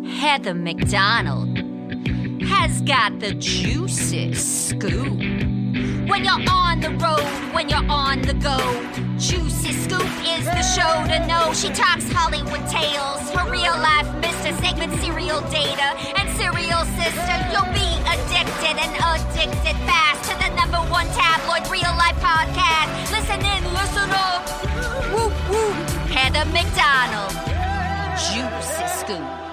Heather McDonald has got the juiciest scoop. When you're on the road, when you're on the go, Juicy Scoop is the show to know. She talks Hollywood tales, her real life Mr. Segment serial data and serial sister. You'll be addicted and addicted fast to the #1 tabloid real life podcast. Listen in, listen up. Whoop whoop. Heather McDonald, Juicy Scoop.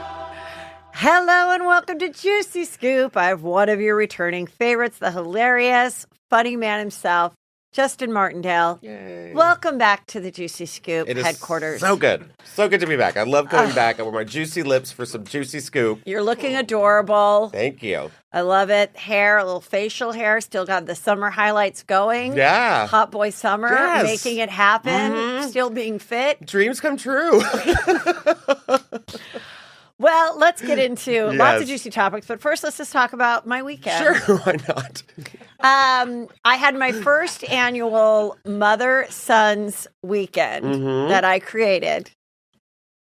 Hello and welcome to Juicy Scoop. I have one of your returning favorites, the hilarious, funny man himself, Justin Martindale. Yay. Welcome back to the Juicy Scoop It is headquarters. so good. So good to be back. I love coming back. I wear my juicy lips for some juicy scoop. You're looking adorable. Thank you. I love it. Hair, a little facial hair, still got the summer highlights going. Yeah. Hot boy summer, Yes. making it happen, still being fit. Dreams come true. Well, let's get into lots of Yes. juicy topics, but first let's just talk about my weekend. Sure, why not? I had my first annual mother-sons weekend that I created.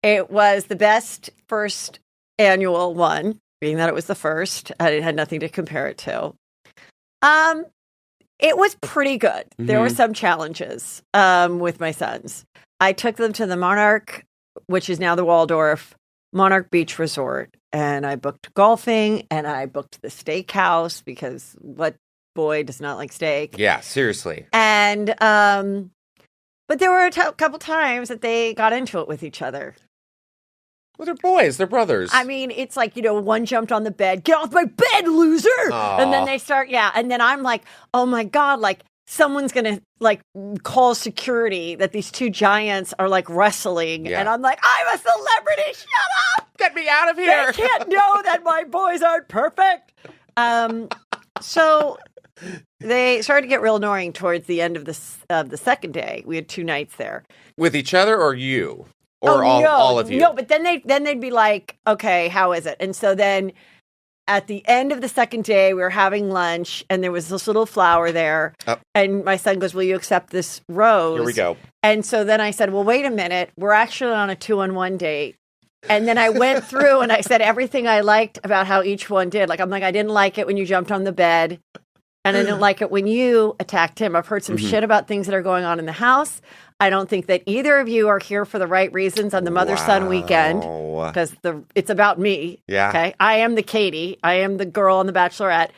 It was the best first annual one, being that it was the first. I had nothing to compare it to. It was pretty good. There were some challenges with my sons. I took them to the Monarch, which is now the Waldorf, Monarch Beach Resort, and I booked golfing and I booked the steakhouse because what boy does not like steak? Yeah, seriously. And but there were a couple times that they got into it with each other. Well, they're boys. They're brothers. I mean, it's like, one jumped on the bed, get off my bed, loser. Aw. And then they start, and then I'm like, oh my God, like someone's going to call security that these two giants are like wrestling. Yeah. And I'm like, I'm a celebrity. Shut up. Get me out of here. They can't know that my boys aren't perfect. So they started to get real annoying towards the end of the second day. We had 2 nights there. With each other or you? Or all of you? No, but then they'd be like, okay, how is it? And so then at the end of the second day, we were having lunch and there was this little flower there. Oh. And my son goes, will you accept this rose? Here we go. And so then I said, well, wait a minute. We're actually on a 2-on-1 date. And then I went through and I said everything I liked about how each one did. Like, I'm like, I didn't like it when you jumped on the bed. And I didn't like it when you attacked him. I've heard some shit about things that are going on in the house. I don't think that either of you are here for the right reasons on the mother-son weekend. Because it's about me. Yeah. Okay. I am the Katie. I am the girl on The Bachelorette.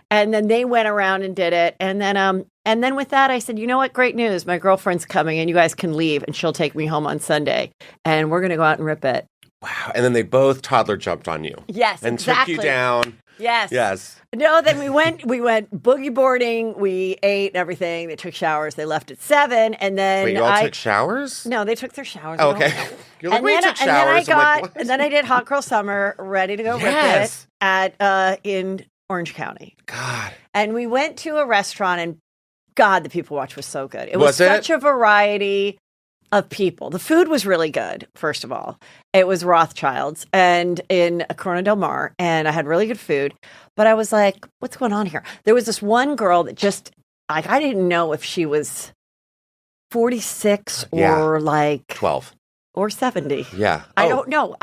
And then they went around and did it. And then with that, I said, you know what? Great news. My girlfriend's coming and you guys can leave and she'll take me home on Sunday. And we're going to go out and rip it. Wow. And then they both toddler jumped on you. Yes, and exactly. took you down. Yes. Yes. No, then we went boogie boarding. We ate and everything. They took showers. They left at 7. And then Wait, you all took showers? No, they took their showers. Oh, okay. You're like, we took showers. And then I did Hot Girl Summer, ready to go rip it in Orange County. God. And we went to a restaurant and God, the people watch was so good. It was Was it? such a variety of people. The food was really good, first of all. It was Rothschild's and in Corona Del Mar, and I had really good food. But I was like, what's going on here? There was this one girl that just, I didn't know if she was 46 or 12. Or 70. Yeah. I don't know.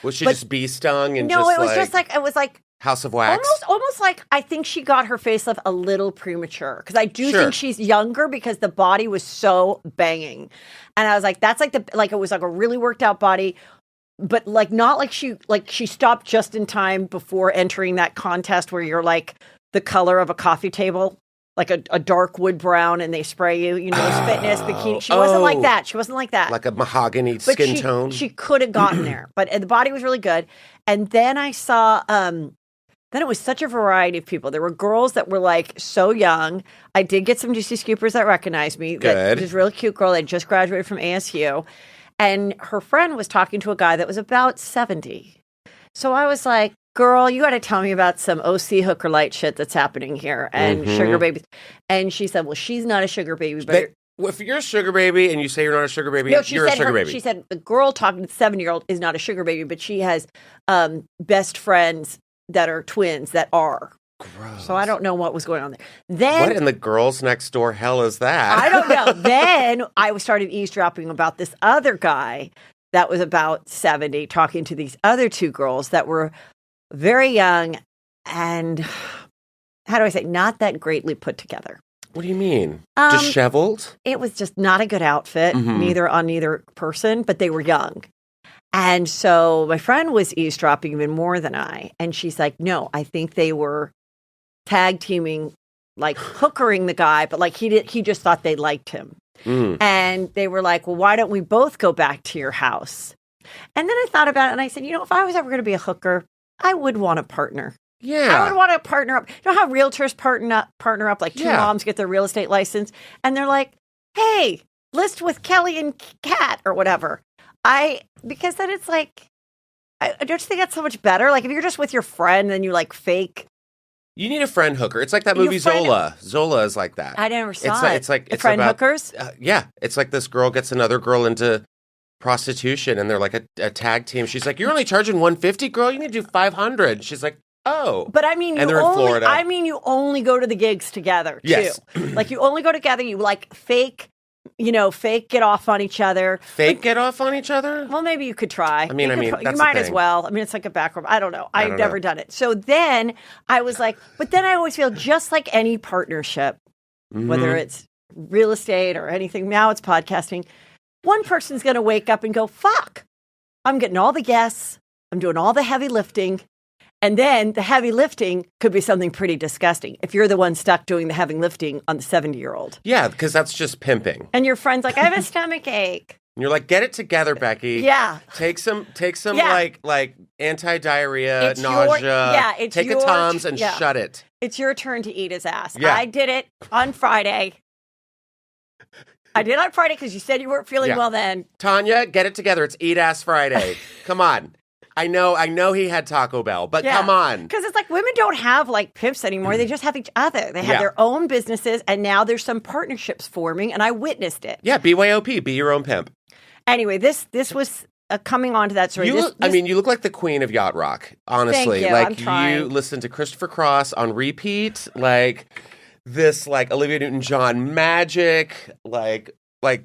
Was she just bee stung and no, it was just like, it was like, House of Wax? Almost like I think she got her facelift a little premature because I do think she's younger because the body was so banging, and I was like, that's like it was like a really worked out body, but like not like she stopped just in time before entering that contest where you're like the color of a coffee table, like a dark wood brown, and they spray you, fitness bikini. She wasn't like that. She wasn't like that. Like a mahogany skin tone. She could have gotten there, but the body was really good. And then I saw. Then it was such a variety of people. There were girls that were like so young. I did get some juicy scoopers that recognized me. Good. This really cute girl that just graduated from ASU. And her friend was talking to a guy that was about 70. So I was like, girl, you got to tell me about some OC hooker light shit that's happening here and sugar babies. And she said, well, she's not a sugar baby. But if you're a sugar baby and you say you're not a sugar baby, you're a sugar baby. She said the girl talking to the 7-year-old is not a sugar baby, but she has best friends that are twins that are. Gross. So I don't know what was going on there. Then what in the girls next door hell is that? I don't know. Then I started eavesdropping about this other guy that was about 70 talking to these other two girls that were very young and, how do I say, not that greatly put together. What do you mean? Disheveled? It was just not a good outfit, neither on either person, but they were young. And so my friend was eavesdropping even more than I. And she's like, no, I think they were tag teaming, like hookering the guy, but like he just thought they liked him. And they were like, well, why don't we both go back to your house? And then I thought about it and I said, if I was ever going to be a hooker, I would want a partner. Yeah. I would want to partner up. You know how realtors partner up, like two moms get their real estate license and they're like, hey, list with Kelly and Kat or whatever. Because then it's like, I don't think that's so much better. Like if you're just with your friend, then you like fake. You need a friend hooker. It's like that movie Zola. Zola is like that. I never saw it. It's like it's friend about, hookers. Yeah, it's like this girl gets another girl into prostitution, and they're like a tag team. She's like, "You're only charging $150, girl. You need to do $500." She's like, "Oh." But I mean, and they're in Florida. I mean, you only go to the gigs together too. Yes. Like you only go together. You like fake get off on each other. Get off on each other? Well, maybe you could try. I mean, you might as well. I mean, it's like a back room. I don't know. I've never done it. So then I was like, but then I always feel just like any partnership, whether it's real estate or anything. Now it's podcasting. One person's going to wake up and go, fuck, I'm getting all the guests. I'm doing all the heavy lifting. And then the heavy lifting could be something pretty disgusting if you're the one stuck doing the heavy lifting on the 70-year-old. Yeah, because that's just pimping. And your friend's like, I have a stomach ache. And you're like, get it together, Becky. Yeah. Take some like anti-diarrhea, nausea. Take a Tums and shut it. It's your turn to eat his ass. Yeah. I did it on Friday. Because you said you weren't feeling well then. Tanya, get it together. It's Eat Ass Friday. Come on. I know he had Taco Bell, but come on. Because it's like women don't have like pimps anymore. They just have each other. They have their own businesses, and now there's some partnerships forming, and I witnessed it. Yeah, BYOP, be your own pimp. Anyway, this was coming on to that story. You look like the queen of yacht rock, honestly. Thank you. Like I'm trying. You listen to Christopher Cross on repeat, like this like Olivia Newton-John magic, like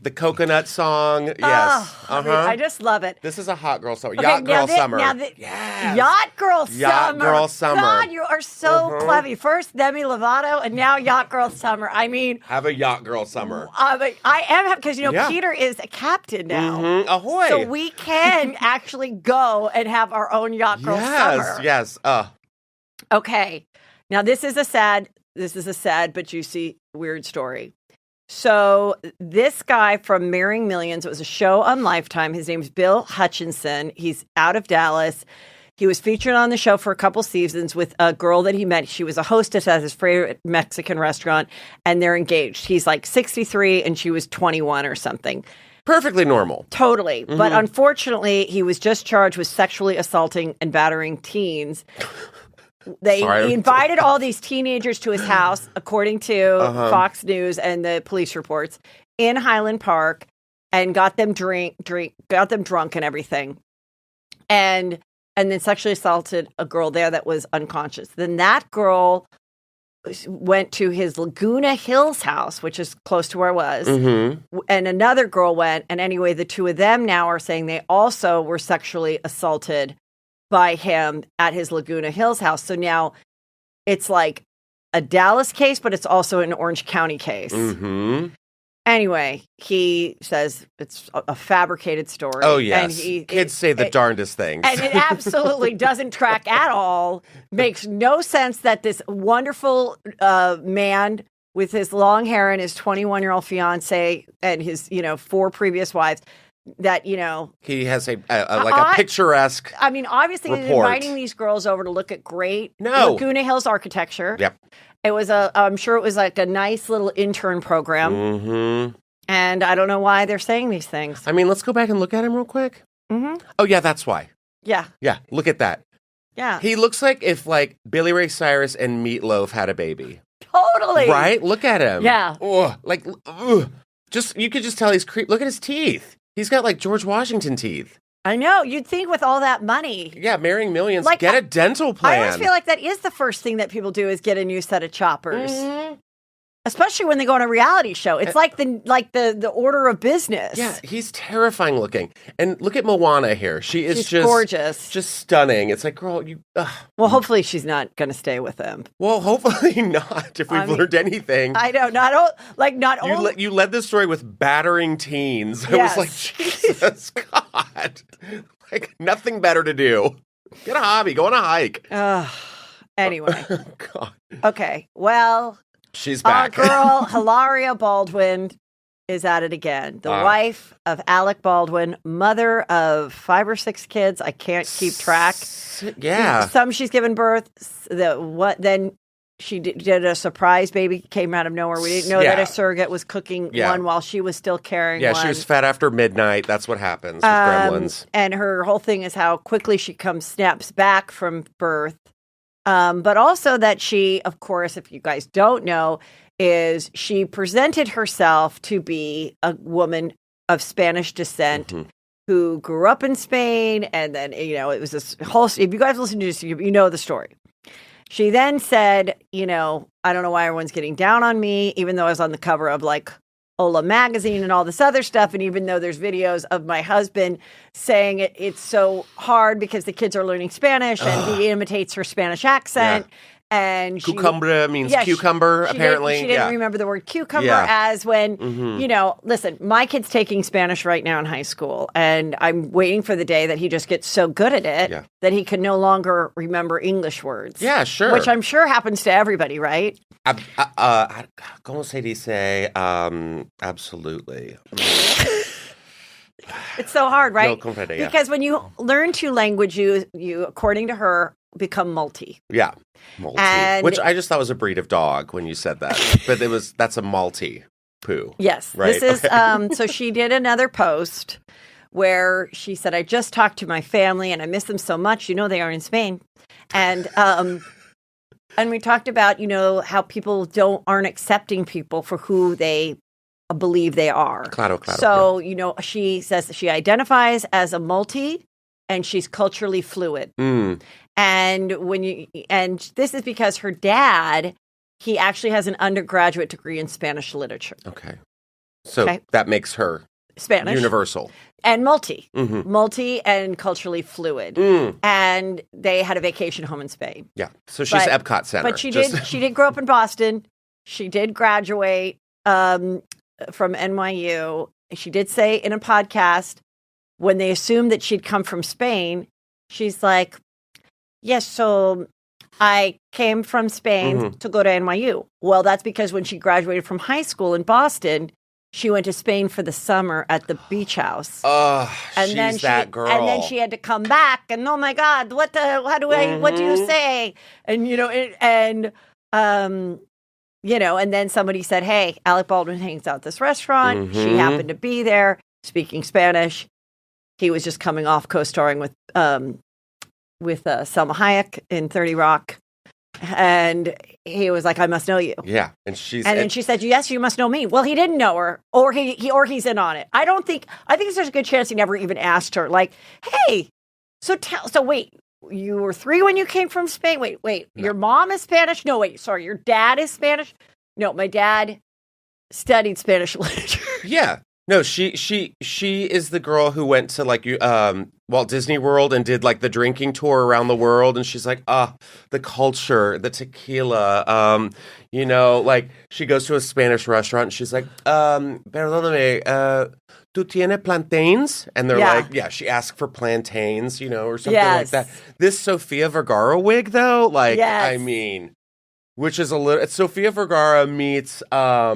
the coconut song. Yes. I just love it. This is a hot girl summer. Okay, Yacht girl summer. Yes. Yacht girl summer. Yacht girl summer. God, you are so clever. First Demi Lovato and now yacht girl summer. I mean. Have a yacht girl summer. I am, because, Peter is a captain now. Ahoy. So we can actually go and have our own yacht girl summer. Yes. Okay. Now this is a sad but juicy, weird story. So this guy from Marrying Millions, it was a show on Lifetime. His name's Bill Hutchinson. He's out of Dallas. He was featured on the show for a couple seasons with a girl that he met. She was a hostess at his favorite Mexican restaurant, and they're engaged. He's like 63, and she was 21 or something. Perfectly normal. Totally. But unfortunately, he was just charged with sexually assaulting and battering teens. He invited all these teenagers to his house, according to Fox News and the police reports, in Highland Park, and got them drunk and everything, and then sexually assaulted a girl there that was unconscious. Then that girl went to his Laguna Hills house, which is close to where I was, and another girl went. And anyway, the two of them now are saying they also were sexually assaulted by him at his Laguna Hills house. So now it's like a Dallas case, but it's also an Orange County case. Anyway, he says it's a fabricated story. Oh, yes. And kids say the darndest things. And it absolutely doesn't track at all. Makes no sense that this wonderful man with his long hair and his 21-year-old fiance and his, 4 previous wives, that he has a picturesque. I mean, obviously, he's inviting these girls over to look at great Laguna Hills architecture. Yep, it was I'm sure it was like a nice little intern program. And I don't know why they're saying these things. I mean, let's go back and look at him real quick. Oh yeah, that's why. Yeah. Look at that. Yeah, he looks like if Billy Ray Cyrus and Meatloaf had a baby. Totally. Right. Look at him. Yeah. You could just tell he's creep. Look at his teeth. He's got like George Washington teeth. I know. You'd think with all that money. Yeah, Marrying Millions. Get a dental plan. I always feel like that is the first thing that people do is get a new set of choppers. Especially when they go on a reality show. It's like the order of business. Yeah, he's terrifying looking. And look at Moana here. She's just gorgeous. Just stunning. It's like, girl, you... Well, hopefully she's not going to stay with him. Well, hopefully not, if we've learned anything. I know. You led this story with battering teens. I was like, Jesus, God. Like, nothing better to do. Get a hobby. Go on a hike. Anyway. God. Okay, well... She's back. Our girl, Hilaria Baldwin, is at it again. The wife of Alec Baldwin, mother of 5 or 6 kids. I can't keep track. Yeah. Some she's given birth. Then she did a surprise baby, came out of nowhere. We didn't know that a surrogate was cooking one while she was still carrying one. Yeah, she was fed after midnight. That's what happens with gremlins. And her whole thing is how quickly she snaps back from birth. But also that she, of course, if you guys don't know, is she presented herself to be a woman of Spanish descent who grew up in Spain. And then, it was this whole, if you guys listen to this, you know the story. She then said, I don't know why everyone's getting down on me, even though I was on the cover of Hola magazine and all this other stuff. And even though there's videos of my husband saying it's so hard because the kids are learning Spanish and he imitates her Spanish accent. Yeah. And cucumber means cucumber, apparently. She didn't remember the word cucumber as when, listen, my kid's taking Spanish right now in high school. And I'm waiting for the day that he just gets so good at it that he can no longer remember English words. Yeah, sure. Which I'm sure happens to everybody, right? ¿Cómo se dice? Absolutely. It's so hard, right? No, because when you learn 2 languages, you, according to her, become multi. Yeah, multi. Which I just thought was a breed of dog when you said that. But that's a Maltese poo. Yes. Right? This is, so she did another post where she said, I just talked to my family and I miss them so much. They are in Spain. And we talked about, how people aren't accepting people for who they believe they are. Claro. So, she says that she identifies as a multi and she's culturally fluid. And this is because her dad, he actually has an undergraduate degree in Spanish literature. Okay. So that makes her Spanish, universal, and multi and culturally fluid. And they had a vacation home in Spain. Yeah. So she's Epcot Center. But she did grow up in Boston. She did graduate from NYU. She did say in a podcast when they assumed that she'd come from Spain, she's like, yes, so I came from Spain to go to NYU. Well, that's because when she graduated from high school in Boston, she went to Spain for the summer at the beach house. She's that girl. And then she had to come back, and oh my God, what do you say? And and then somebody said, hey, Alec Baldwin hangs out at this restaurant. She happened to be there speaking Spanish. He was just coming off co-starring with Selma Hayek in 30 Rock. And he was like, I must know you. Yeah. And then she said, yes, you must know me. Well, he didn't know her, or he's in on it. I think there's a good chance he never even asked her, like, hey, so wait, you were 3 when you came from Spain? Wait, no. Your mom is Spanish? No, wait, sorry, your dad is Spanish? No, my dad studied Spanish literature. Yeah. No, she is the girl who went to Walt Disney World and did the drinking tour around the world, and she's like, the culture, the tequila, she goes to a Spanish restaurant and she's like, perdóname, ¿tú tienes plantains? And they're like, yeah, she asked for plantains, or something like that. This Sofia Vergara wig though, I mean, which is it's Sofia Vergara meets a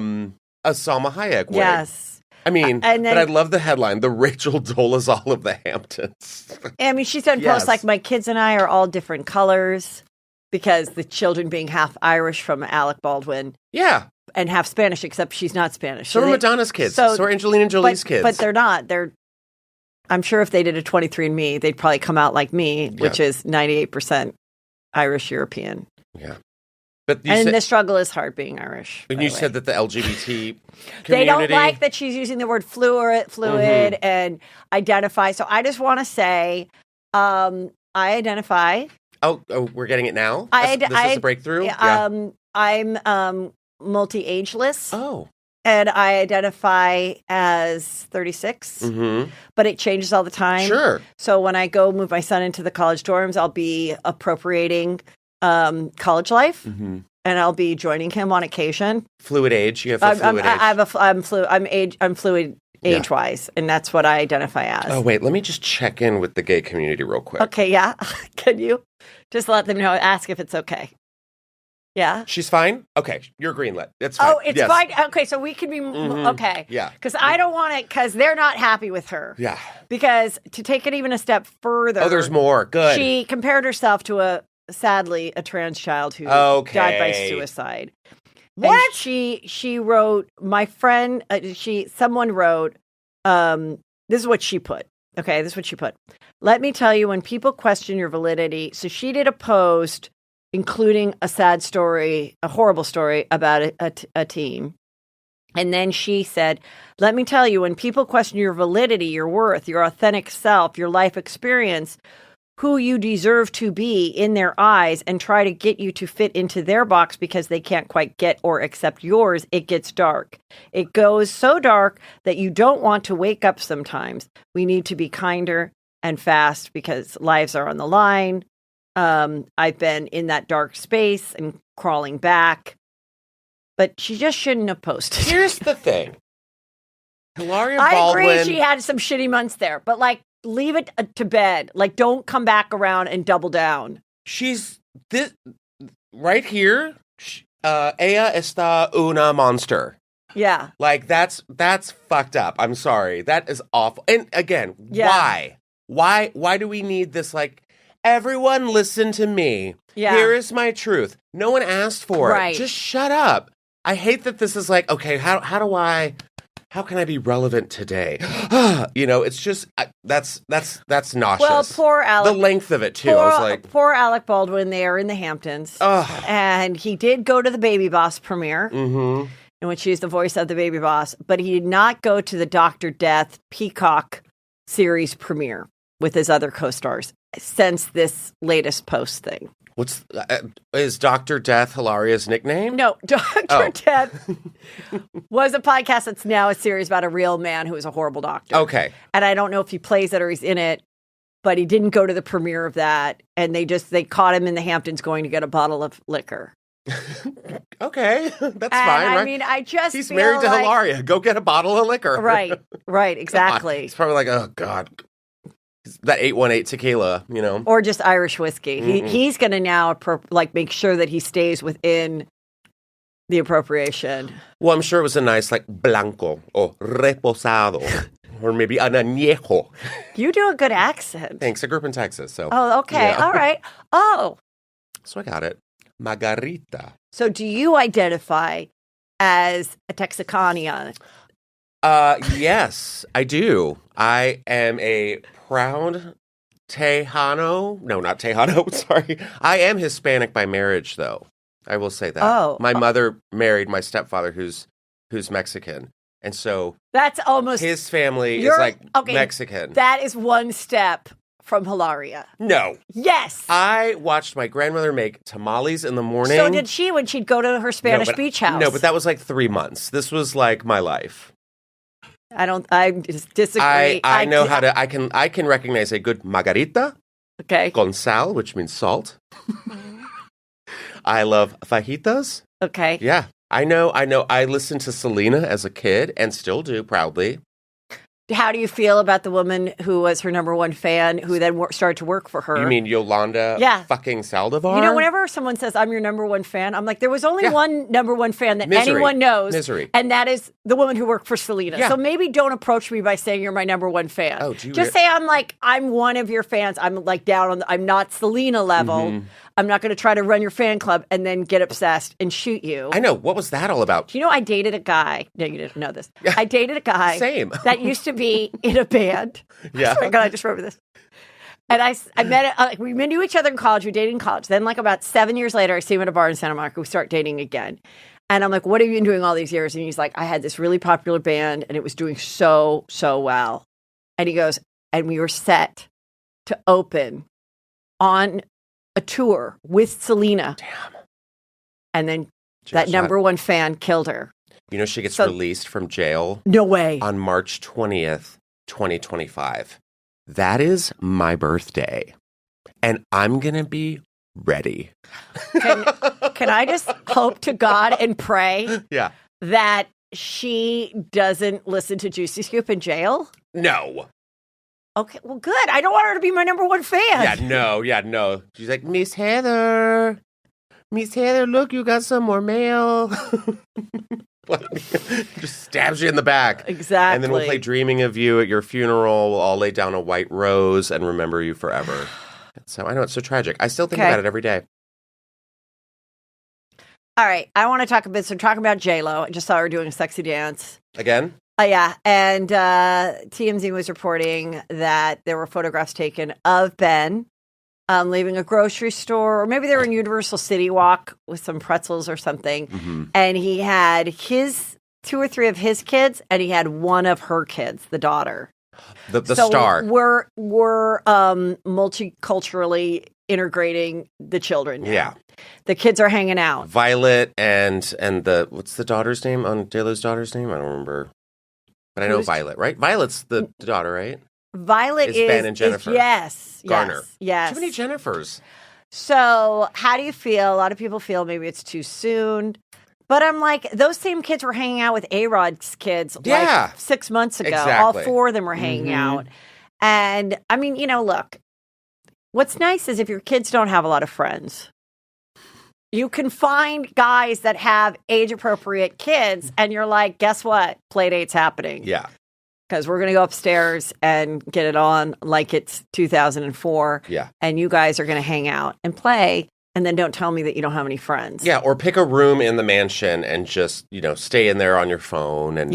Salma Hayek wig. Yes. I mean, but I love the headline, the Rachel Dolezal of the Hamptons. I mean, she's done posts like, my kids and I are all different colors, because the children being half Irish from Alec Baldwin. Yeah. And half Spanish, except she's not Spanish. So are Madonna's kids. So are Angelina Jolie's kids. But they're not. I'm sure if they did a 23andMe, they'd probably come out like me, which is 98% Irish European. Yeah. The struggle is hard being Irish. And you said that the LGBT community... They don't like that she's using the word fluid and identify. So I just want to say, I identify... Oh, we're getting it now? This is a breakthrough? Yeah. I'm multi-ageless. Oh. And I identify as 36, but it changes all the time. Sure. So when I go move my son into the college dorms, I'll be appropriating college life, and I'll be joining him on occasion. Fluid age. You have a fluid age. I'm fluid age-wise, and that's what I identify as. Oh, wait. Let me just check in with the gay community real quick. Okay, yeah. Can you just let them know, ask if it's okay? Yeah. She's fine? Okay. You're greenlit. It's fine. Oh, it's fine? Okay, so we can be, okay. Yeah. Because I don't want it, because they're not happy with her. Yeah. Because to take it even a step further. Oh, there's more. Good. She compared herself to sadly, a trans child who died by suicide. What? And she wrote, my friend, someone wrote, this is what she put. Okay, this is what she put. Let me tell you, when people question your validity, so she did a post including a sad story, a horrible story about a teen. And then she said, let me tell you, when people question your validity, your worth, your authentic self, your life experience, who you deserve to be in their eyes, and try to get you to fit into their box because they can't quite get or accept yours, it gets dark. It goes so dark that you don't want to wake up sometimes. We need to be kinder and fast because lives are on the line. I've been in that dark space and crawling back, but she just shouldn't have posted. Here's the thing. Hilaria Baldwin. I agree she had some shitty months there, but leave it to bed. Don't come back around and double down. She's this right here. Ella está una monster. Yeah. That's fucked up. I'm sorry. That is awful. And again, why? Why do we need this everyone listen to me. Yeah. Here is my truth. No one asked for it. Just shut up. I hate that this is okay, how can I be relevant today? It's just that's nauseous. Well, poor Alec. The length of it too. I was poor Alec Baldwin there in the Hamptons. And he did go to the Baby Boss premiere, in which he's the voice of the Baby Boss, but he did not go to the Dr. Death Peacock series premiere with his other co-stars since this latest post thing. Is Dr. Death Hilaria's nickname? No, Dr. Death was a podcast that's now a series about a real man who is a horrible doctor. Okay. And I don't know if he plays it or he's in it, but he didn't go to the premiere of that. And they caught him in the Hamptons going to get a bottle of liquor. Okay, that's fine. I mean, he's married to Hilaria. Go get a bottle of liquor. Right, exactly. It's probably oh God. That 818 tequila, or just Irish whiskey. He's going to now make sure that he stays within the appropriation. Well, I'm sure it was a nice blanco or reposado or maybe an añejo. You do a good accent. Thanks. I grew up in Texas, so. Oh, okay. Yeah. All right. Oh. So I got it. Margarita. So do you identify as a Texicanian? Yes, I do. I am a proud Tejano. No, not Tejano. Sorry. I am Hispanic by marriage, though. I will say that. Oh. My mother married my stepfather, who's Mexican. And so that's almost his family is Mexican. That is one step from Hilaria. No. Yes. I watched my grandmother make tamales in the morning. So did she when she'd go to her Spanish beach house. No, but that was 3 months. This was my life. I just disagree. I can recognize a good margarita. Okay. Con sal, which means salt. I love fajitas. Okay. Yeah. I know. I listened to Selena as a kid and still do proudly. How do you feel about the woman who was her number one fan who then started to work for her? You mean Yolanda fucking Saldivar? Whenever someone says, I'm your number one fan, I'm like, there was only one number one fan that anyone knows. Misery. And that is the woman who worked for Selena. Yeah. So maybe don't approach me by saying you're my number one fan. Oh, just say I'm one of your fans. I'm down on I'm not Selena level. Mm-hmm. I'm not going to try to run your fan club and then get obsessed and shoot you. I know. What was that all about? Do you know I dated a guy? No, you didn't know this. I dated a guy. Same. That used to be in a band. Yeah. Oh my God, I just remember this. And I met we knew each other in college. We dated in college. Then about 7 years later, I see him at a bar in Santa Monica. We start dating again. And I'm like, what have you been doing all these years? And he's like, I had this really popular band and it was doing so, so well. And he goes, and we were set to open on a tour with Selena. Damn. And then That number one fan killed her. You know, she gets released from jail. No way. On March 20th, 2025. That is my birthday. And I'm going to be ready. Can I just hope to God and pray that she doesn't listen to Juicy Scoop in jail? No. Okay, well, good. I don't want her to be my number one fan. Yeah, no. She's like, Miss Heather, look, you got some more mail. Just stabs you in the back. Exactly. And then we'll play Dreaming of You at your funeral. We'll all lay down a white rose and remember you forever. So I know it's so tragic. I still think about it every day. All right. I want to talk a bit. So talking about J-Lo. I just saw her doing a sexy dance. Again? Yeah. And TMZ was reporting that there were photographs taken of Ben leaving a grocery store, or maybe they were in Universal City Walk with some pretzels or something. Mm-hmm. And he had his 2 or 3 of his kids, and he had one of her kids, the daughter. The star. We're multiculturally integrating the children now. Yeah. The kids are hanging out. Violet and the, what's the daughter's name on J-Lo's daughter's name? I don't remember. But I know Violet, right? Violet's the daughter, right? Violet is Ben and Jennifer. Yes. Garner. Yes. Too many Jennifers. So how do you feel? A lot of people feel maybe it's too soon. But I'm like, those same kids were hanging out with A-Rod's kids like 6 months ago. Exactly. All 4 of them were hanging out. And I mean, look, what's nice is if your kids don't have a lot of friends, you can find guys that have age-appropriate kids, and you're like, guess what? Play date's happening. Yeah. Because we're going to go upstairs and get it on like it's 2004. Yeah. And you guys are going to hang out and play, and then don't tell me that you don't have any friends. Yeah, or pick a room in the mansion and just, stay in there on your phone and,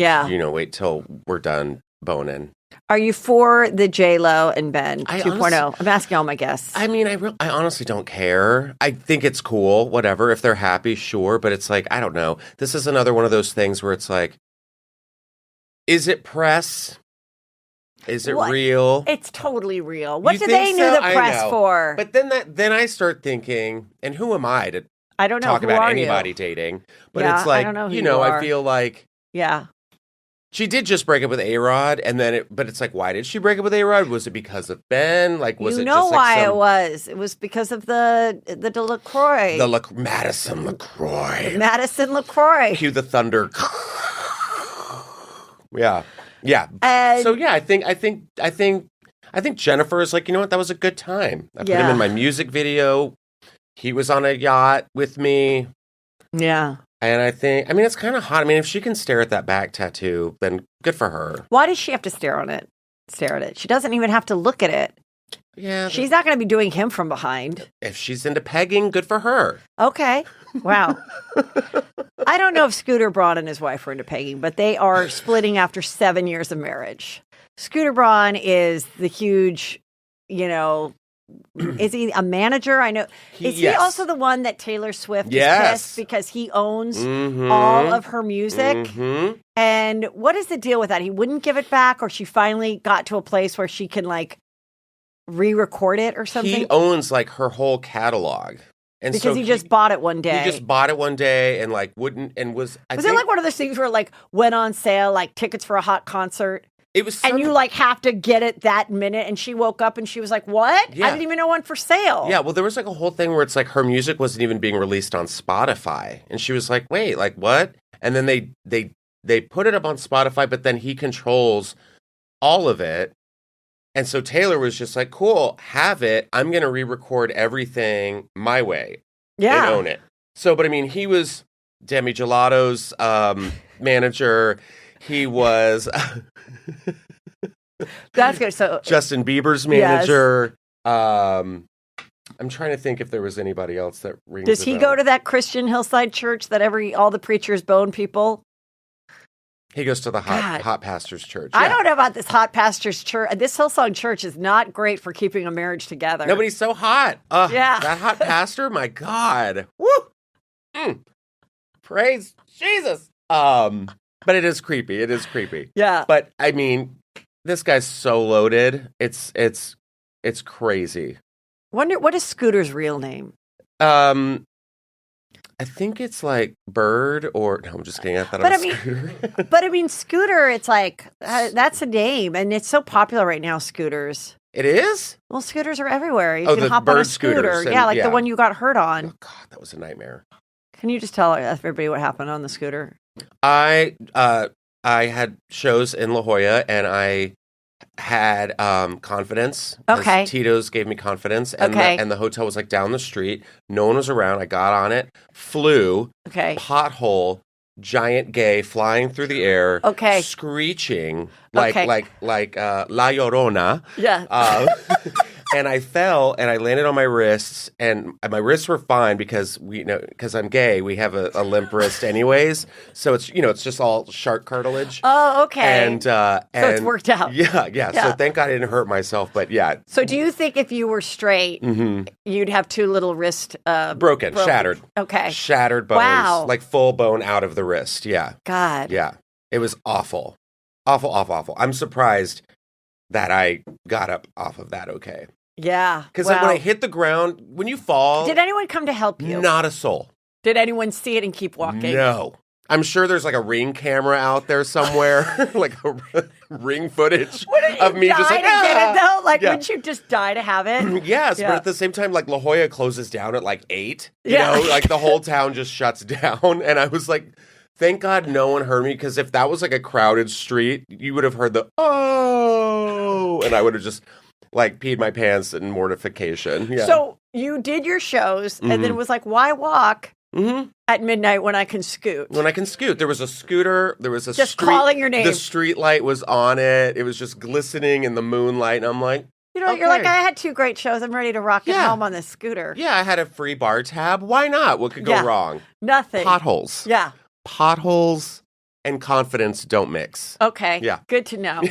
wait till we're done boning. Are you for the J-Lo and Ben 2.0? I'm asking all my guests. I mean, I honestly don't care. I think it's cool, whatever. If they're happy, sure. But it's like, I don't know. This is another one of those things where it's like, is it press? Is it real? It's totally real. What do they need the press for? But then I start thinking, and who am I to talk about anybody dating? But it's like, I don't know I feel like she did just break up with A-Rod, and then but it's like, why did she break up with A-Rod? Was it because of Ben? Like, was it just why it was? It was because of the LaCroix. Madison LaCroix. Madison LaCroix. Cue the thunder. Yeah. So I think Jennifer is like, you know what? That was a good time. I put him in my music video. He was on a yacht with me. Yeah. And I mean, it's kind of hot. I mean, if she can stare at that back tattoo, then good for her. Why does she have to stare at it? She doesn't even have to look at it. Yeah. She's not going to be doing him from behind. If she's into pegging, good for her. Okay. Wow. I don't know if Scooter Braun and his wife are into pegging, but they are splitting after 7 years of marriage. Scooter Braun is the huge, is he a manager? I know. Is he also the one that Taylor Swift is pissed because he owns all of her music? Mm-hmm. And what is the deal with that? He wouldn't give it back, or she finally got to a place where she can re-record it or something? He owns her whole catalog. And because he just bought it one day. He just bought it one day and wouldn't and was. Was it one of those things where went on sale, tickets for a hot concert? It was, and you have to get it that minute. And she woke up and she was like, "What? Yeah. I didn't even know one for sale." Yeah, well, there was a whole thing where it's her music wasn't even being released on Spotify, and she was like, "Wait, what?" And then they put it up on Spotify, but then he controls all of it. And so Taylor was just like, cool, have it. I'm going to re-record everything my way. Yeah. And own it. So, but I mean, he was Demi Gelato's manager. He was... That's good. So Justin Bieber's manager. Yes. I'm trying to think if there was anybody else that rings Does he go to that Christian Hillside church that all the preachers bone people? He goes to the hot pastor's church. Yeah. I don't know about this hot pastor's church. This Hillsong church is not great for keeping a marriage together. Nobody's so hot. That hot pastor, my God. Woo! Praise Jesus. But it is creepy. Yeah. But I mean, this guy's so loaded. It's crazy. Wonder what is Scooter's real name? I I think it's like Bird or no, I'm just kidding. I thought But it I was mean- Scooter. But I mean, Scooter, it's like, that's a name. And it's so popular right now, scooters. It is? Well, scooters are everywhere. You Oh, can the hop on a bird scooter. scooters and- Yeah, like yeah. the one you got hurt on. Oh God, that was a nightmare. Can you just tell everybody what happened on the scooter? I had shows in La Jolla and I had confidence. 'Cause Okay. Tito's gave me confidence. And, Okay. and the hotel was like down the street. No one was around. I got on it, flew, Okay. pothole, giant gay flying through the air, Okay. screeching like Okay. like La Llorona. Yeah. And I fell and I landed on my wrists, and my wrists were fine because because I'm gay, we have a limp wrist anyways. So it's just all shark cartilage. Oh, okay. And so it's worked out. Yeah. So thank God I didn't hurt myself, but yeah. So do you think if you were straight, you'd have two little wrist Broken, shattered. Okay. Shattered bones. Wow. Like full bone out of the wrist. Yeah. God. Yeah. It was awful. Awful. I'm surprised that I got up off of that okay. Yeah. Because Wow. when I hit the ground, when you fall, Did anyone come to help you? not a soul. Did anyone see it and keep walking? No. I'm sure there's like a ring camera out there somewhere, like a ring footage Wouldn't you of me die just like, to get it though? Like, Yeah. wouldn't you just die to have it? Yes, Yeah. but at the same time, like La Jolla closes down at like 8. You Yeah. know, like the whole town just shuts down. And I was like, thank God no one heard me, because if that was like a crowded street, you would have heard the oh, and I would have just like peed my pants in mortification. Yeah. So you did your shows and then was like, why walk at midnight when I can scoot? When I can scoot, there was a scooter. There was a Just street, calling your name. The street light was on it. It was just glistening in the moonlight, and I'm like, You know, you're like, okay. I had 2 great shows. I'm ready to rock it Yeah. home on this scooter. yeah, I had a free bar tab. Why not? What could go Yeah. wrong? Nothing. Potholes. Yeah. Potholes and confidence don't mix. Okay. Yeah. Good to know.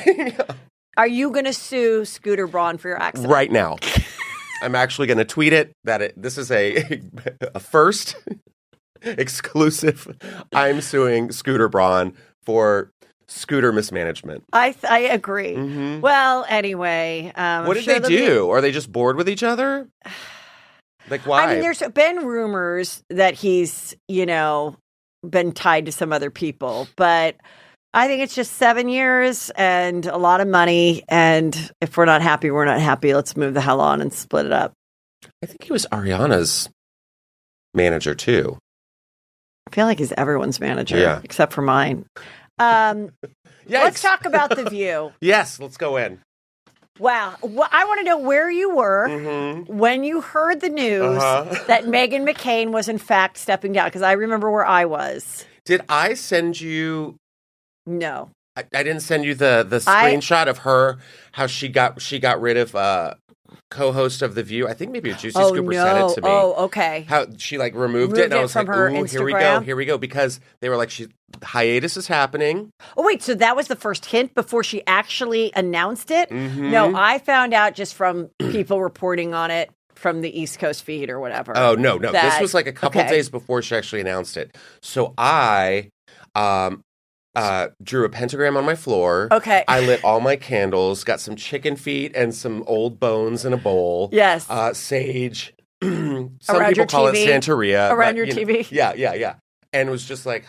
Are you going to sue Scooter Braun for your accident? Right now, I'm actually going to tweet it that this is a first exclusive. I'm suing Scooter Braun for scooter mismanagement. I agree. Well, anyway. What did they do? Are they just bored with each other? Like, why? I mean, there's been rumors that he's, been tied to some other people, but I think it's just 7 years and a lot of money. And if we're not happy, we're not happy. Let's move the hell on and split it up. I think he was Ariana's manager too. I feel like he's everyone's manager, Yeah. except for mine. Let's Yikes. talk about The View. Yes, let's go in. Wow. Well, I want to know where you were when you heard the news that Meghan McCain was in fact stepping down, because I remember where I was. Did I send you? No. I didn't send you the screenshot of her, how she got rid of co-host of The View. I think maybe a Juicy Scooper sent it to me. Oh, okay. How she like removed Moved it, and I it was from like, her "Ooh, Instagram? here we go," because they were like, hiatus is happening. Oh, wait. So that was the first hint before she actually announced it? No, I found out just from people reporting on it from the East Coast feed or whatever. Oh no, this That- was like a couple okay. days before she actually announced it. So I drew a pentagram on my floor. Okay. I lit all my candles, got some chicken feet and some old bones in a bowl. Yes. Sage. Some Around people your call it TV? Santeria. Around but, your you know, TV? Yeah. And it was just like,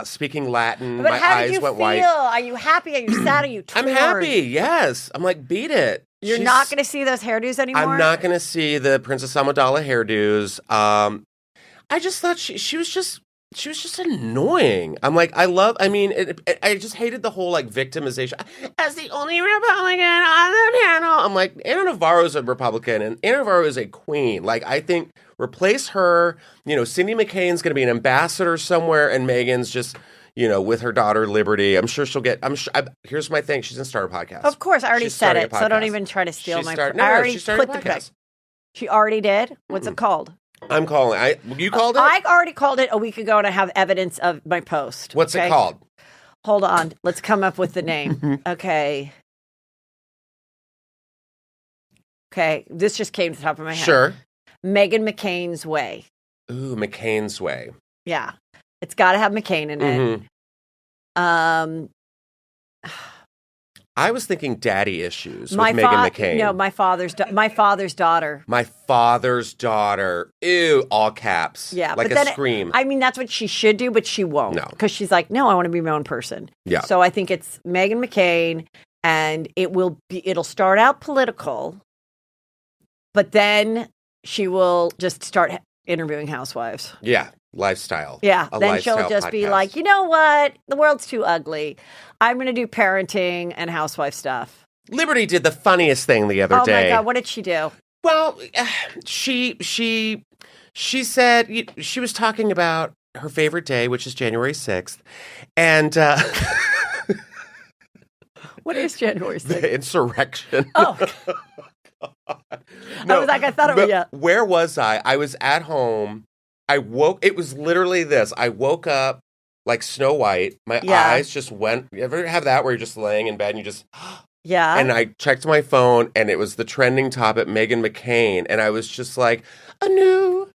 speaking Latin. But my how eyes did you went feel? white. Are you happy? Are you sad? Are you torn? I'm happy, yes. I'm like, beat it. You're not going to see those hairdos anymore? I'm not going to see the Princess Amidala hairdos. I just thought she was just annoying. I'm like, I just hated the whole like victimization. As the only Republican on the panel, I'm like, Anna Navarro's a Republican and Anna Navarro is a queen. Like, I think replace her. Cindy McCain's going to be an ambassador somewhere, and Meghan's just, with her daughter Liberty. I'm sure she'll get. Here's my thing. She's going to start a podcast. Of course, I already She's said starting it, a so don't podcast. even try to steal my. No, I already she's starting put a the podcast. She already did. What's it called? I'm calling. You called it? I already called it a week ago, and I have evidence of my post. What's it called? Hold on. Let's come up with the name. Okay. This just came to the top of my head. Sure. Meghan McCain's Way. Ooh, McCain's Way. Yeah. It's got to have McCain in it. I was thinking daddy issues with Meghan McCain. No, my father's daughter. My father's daughter. Ew, all caps. Yeah. Like a scream. I mean, that's what she should do, but she won't. No. Because she's like, no, I want to be my own person. Yeah. So I think it's Meghan McCain, and it'll start out political, but then she will just start interviewing housewives. Yeah. Lifestyle. Yeah. A then lifestyle she'll just podcast. be like, you know what? The world's too ugly. I'm going to do parenting and housewife stuff. Liberty did the funniest thing the other day. Oh my God. What did she do? Well, she said she was talking about her favorite day, which is January 6th. And what is January 6th? The insurrection. Oh. No, I was like, I thought it was, yeah. Where was I? I was at home. It was literally this. I woke up like Snow White. My eyes just went. You ever have that where you're just laying in bed and you just... Yeah. And I checked my phone and it was the trending topic, Meghan McCain. And I was just like, a new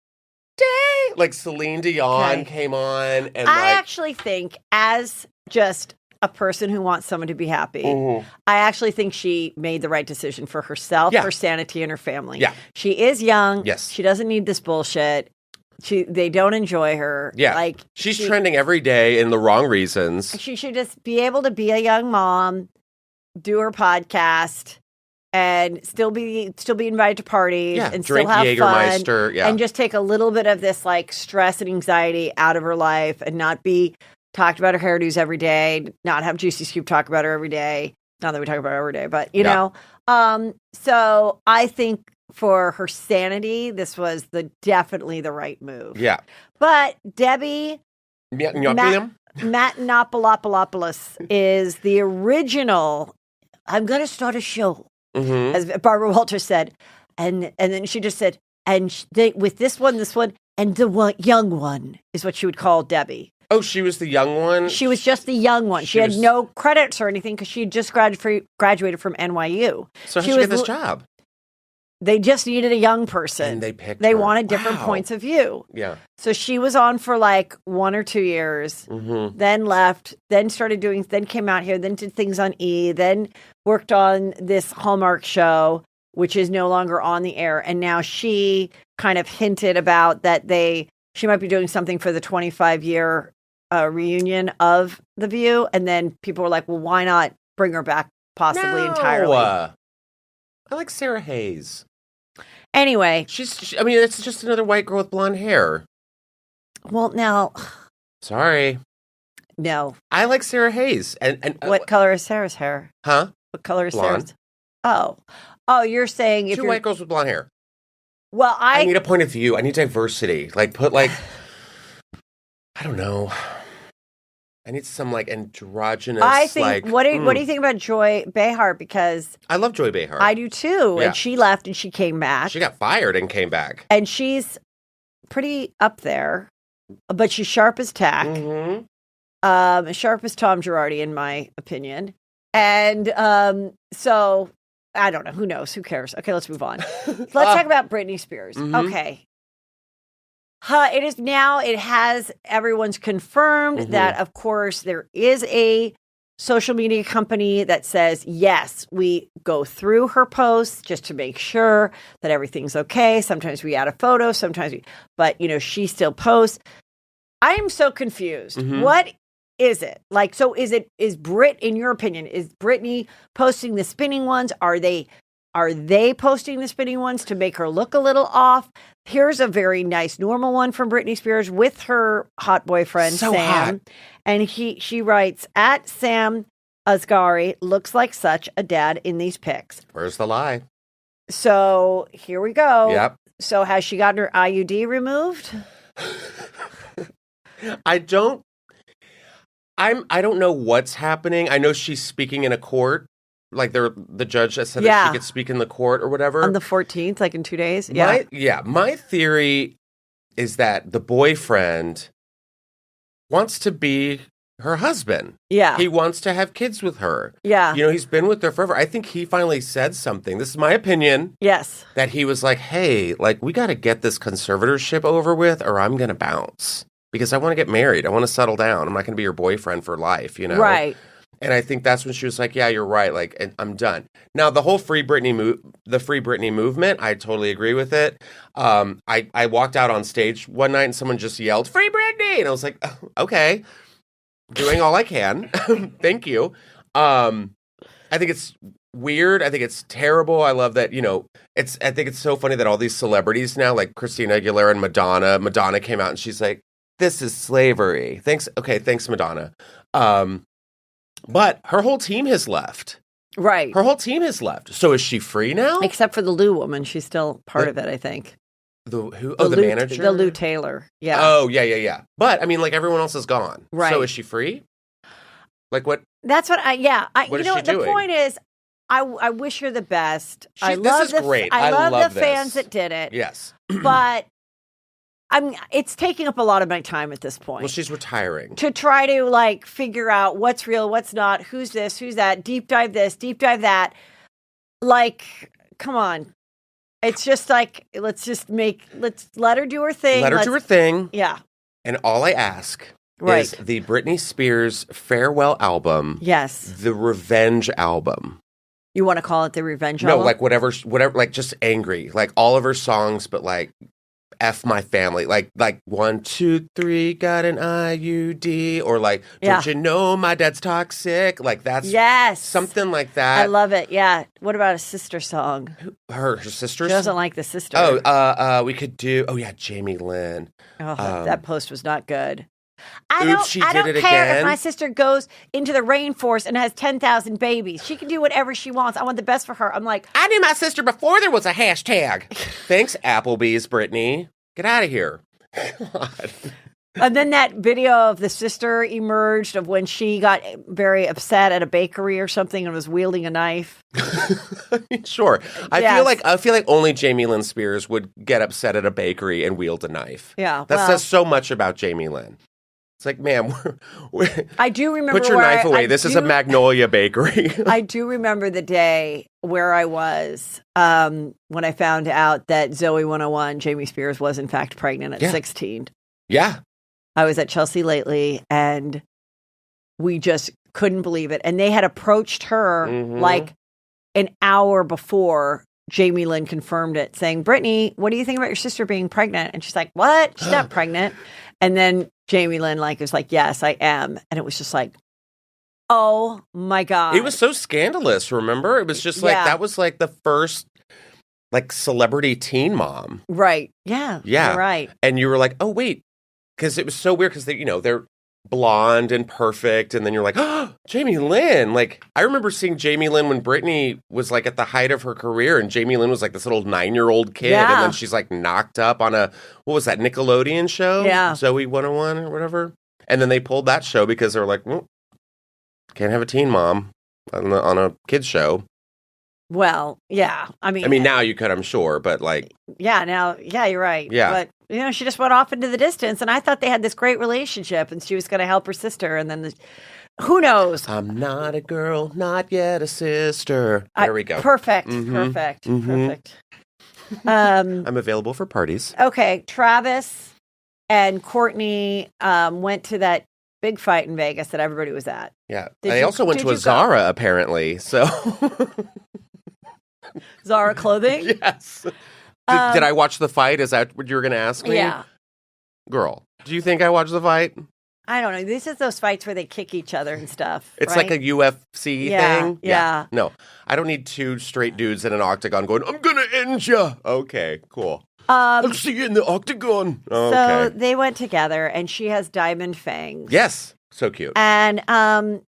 day. Like Celine Dion came on. And I actually think, as just a person who wants someone to be happy, I actually think she made the right decision for herself, her sanity, and her family. Yeah. She is young. Yes. She doesn't need this bullshit. They don't enjoy her. Yeah. Like she's trending every day in the wrong reasons. She should just be able to be a young mom, do her podcast, and still be invited to parties and drink still have Jägermeister, fun, and just take a little bit of this like stress and anxiety out of her life, and not be talked about her hairdos every day, not have Juicy Scoop talk about her every day. Not that we talk about her every day, but you know. So I think for her sanity, this was definitely the right move. Yeah. But Debbie Matenopoulos is the original. I'm going to start a show, as Barbara Walters said, and then she just said, with this one, and the young one is what she would call Debbie. Oh, she was the young one? She was just the young one. She had no credits or anything because she had just graduated from NYU. So how'd she get this job? They just needed a young person. And they picked They her. wanted different points of view. Yeah. So she was on for like 1 or 2 years, then left, then came out here, then did things on E, then worked on this Hallmark show, which is no longer on the air. And now she kind of hinted about that she might be doing something for the 25-year reunion of The View. And then people were like, well, why not bring her back possibly entirely? I like Sarah Hayes. Anyway. It's just another white girl with blonde hair. Well, now. Sorry. No. I like Sarah Hayes. And what color is Sarah's hair? Huh? What color is blonde. Sarah's? Oh, you're saying if Two white girls with blonde hair. Well, I need a point of view. I need diversity. Like, I don't know. I need some like androgynous. I think. What do you think about Joy Behar? Because I love Joy Behar. I do too. Yeah. And she left and she came back. She got fired and came back. And she's pretty up there, but she's sharp as tack. Sharp as Tom Girardi, in my opinion. And so I don't know. Who knows? Who cares? Okay, let's move on. Let's talk about Britney Spears. Okay. It has everyone's confirmed that, of course, there is a social media company that says, yes, we go through her posts just to make sure that everything's okay. Sometimes we add a photo, but she still posts. I am so confused. What is it? Like, so in your opinion, is Britney posting the spinning ones? Are they posting the spinning ones to make her look a little off? Here's a very nice normal one from Britney Spears with her hot boyfriend, so Sam. Hot. And she writes, at Sam Asghari, looks like such a dad in these pics. Where's the lie? So here we go. Yep. So has she gotten her IUD removed? I don't know what's happening. I know she's speaking in a court. Like the judge said that she could speak in the court or whatever. On the 14th, like in 2 days? My theory is that the boyfriend wants to be her husband. Yeah. He wants to have kids with her. Yeah. He's been with her forever. I think he finally said something. This is my opinion. Yes. That he was like, hey, like, we got to get this conservatorship over with or I'm going to bounce. Because I want to get married. I want to settle down. I'm not going to be your boyfriend for life, Right. And I think that's when she was like, yeah, you're right. Like, and I'm done. Now, the whole Free Britney movement, I totally agree with it. I walked out on stage one night and someone just yelled, Free Britney! And I was like, oh, okay, doing all I can. Thank you. I think it's weird. I think it's terrible. I love that, I think it's so funny that all these celebrities now, like Christina Aguilera and Madonna came out and she's like, this is slavery. Thanks, Madonna. But her whole team has left. Right. Her whole team has left. So is she free now? Except for the Lou woman. She's still part of it, I think. The manager? The Lou Taylor. Yeah. Oh, yeah. But, I mean, like, everyone else is gone. Right. So is she free? Like, what? That's what what is she doing? The point is, I wish her the best. This is great. I love the this. fans that did it. Yes. But it's taking up a lot of my time at this point. Well, she's retiring. To try to, like, figure out what's real, what's not, who's this, who's that, deep dive this, deep dive that. Like, come on. It's just like, let's let her do her thing. Let her do her thing. Yeah. And all I ask is the Britney Spears farewell album. Yes. The Revenge album. You want to call it the Revenge album? No, like whatever, like just angry. Like all of her songs, but like F my family. Like 1, 2, 3, got an IUD. Or like, don't you know my dad's toxic? Like that's something like that. I love it. Yeah. What about a sister song? Her sister? She doesn't like the sister. Oh, we could do, Jamie Lynn. Oh, that post was not good. I don't care again. If my sister goes into the rainforest and has 10,000 babies. She can do whatever she wants. I want the best for her. I'm like, I knew my sister before there was a hashtag. Thanks, Applebee's, Britney. Get out of here. God. And then that video of the sister emerged of when she got very upset at a bakery or something and was wielding a knife. Sure. I feel like only Jamie Lynn Spears would get upset at a bakery and wield a knife. Yeah. That says so much about Jamie Lynn. It's like, ma'am, I do remember. Put your knife away. This is a Magnolia bakery. I do remember the day where I was when I found out that Zoe 101, Jamie Spears, was in fact pregnant at 16. Yeah. I was at Chelsea lately, and we just couldn't believe it. And they had approached her like an hour before Jamie Lynn confirmed it, saying, Britney, what do you think about your sister being pregnant? And she's like, what? She's not pregnant. And then Jamie Lynn was like, yes, I am. And it was just like, oh my God. It was so scandalous, remember? It was just like, that was like the first like celebrity teen mom. Right. Yeah. Yeah. You're right. And you were like, oh, wait. Because it was so weird because they're blonde and perfect. And then you're like, oh, Jamie Lynn. Like, I remember seeing Jamie Lynn when Britney was like at the height of her career. And Jamie Lynn was like this little 9-year-old kid. Yeah. And then she's like knocked up on what was that, Nickelodeon show? Yeah. Zoe 101 or whatever. And then they pulled that show because they were like, well, can't have a teen mom on a kid's show. Well, yeah. I mean, now you could, I'm sure, but like. Yeah, you're right. Yeah. But, she just went off into the distance, and I thought they had this great relationship, and she was going to help her sister, and then who knows? I'm not a girl, not yet a sister. There we go. Perfect. Perfect. I'm available for parties. Okay, Travis and Courtney went to that big fight in Vegas that everybody was at. Yeah. They also went to a Zara, apparently, so. Zara clothing? Yes. Did I watch the fight? Is that what you were going to ask me? Yeah. Girl, do you think I watched the fight? I don't know. This is those fights where they kick each other and stuff. It's right? like a UFC thing? Yeah. No, I don't need two straight dudes in an octagon going, I'm going to end you. Okay, cool. I'll see you in the octagon. So they went together, and she has diamond fangs. Yes. So cute. And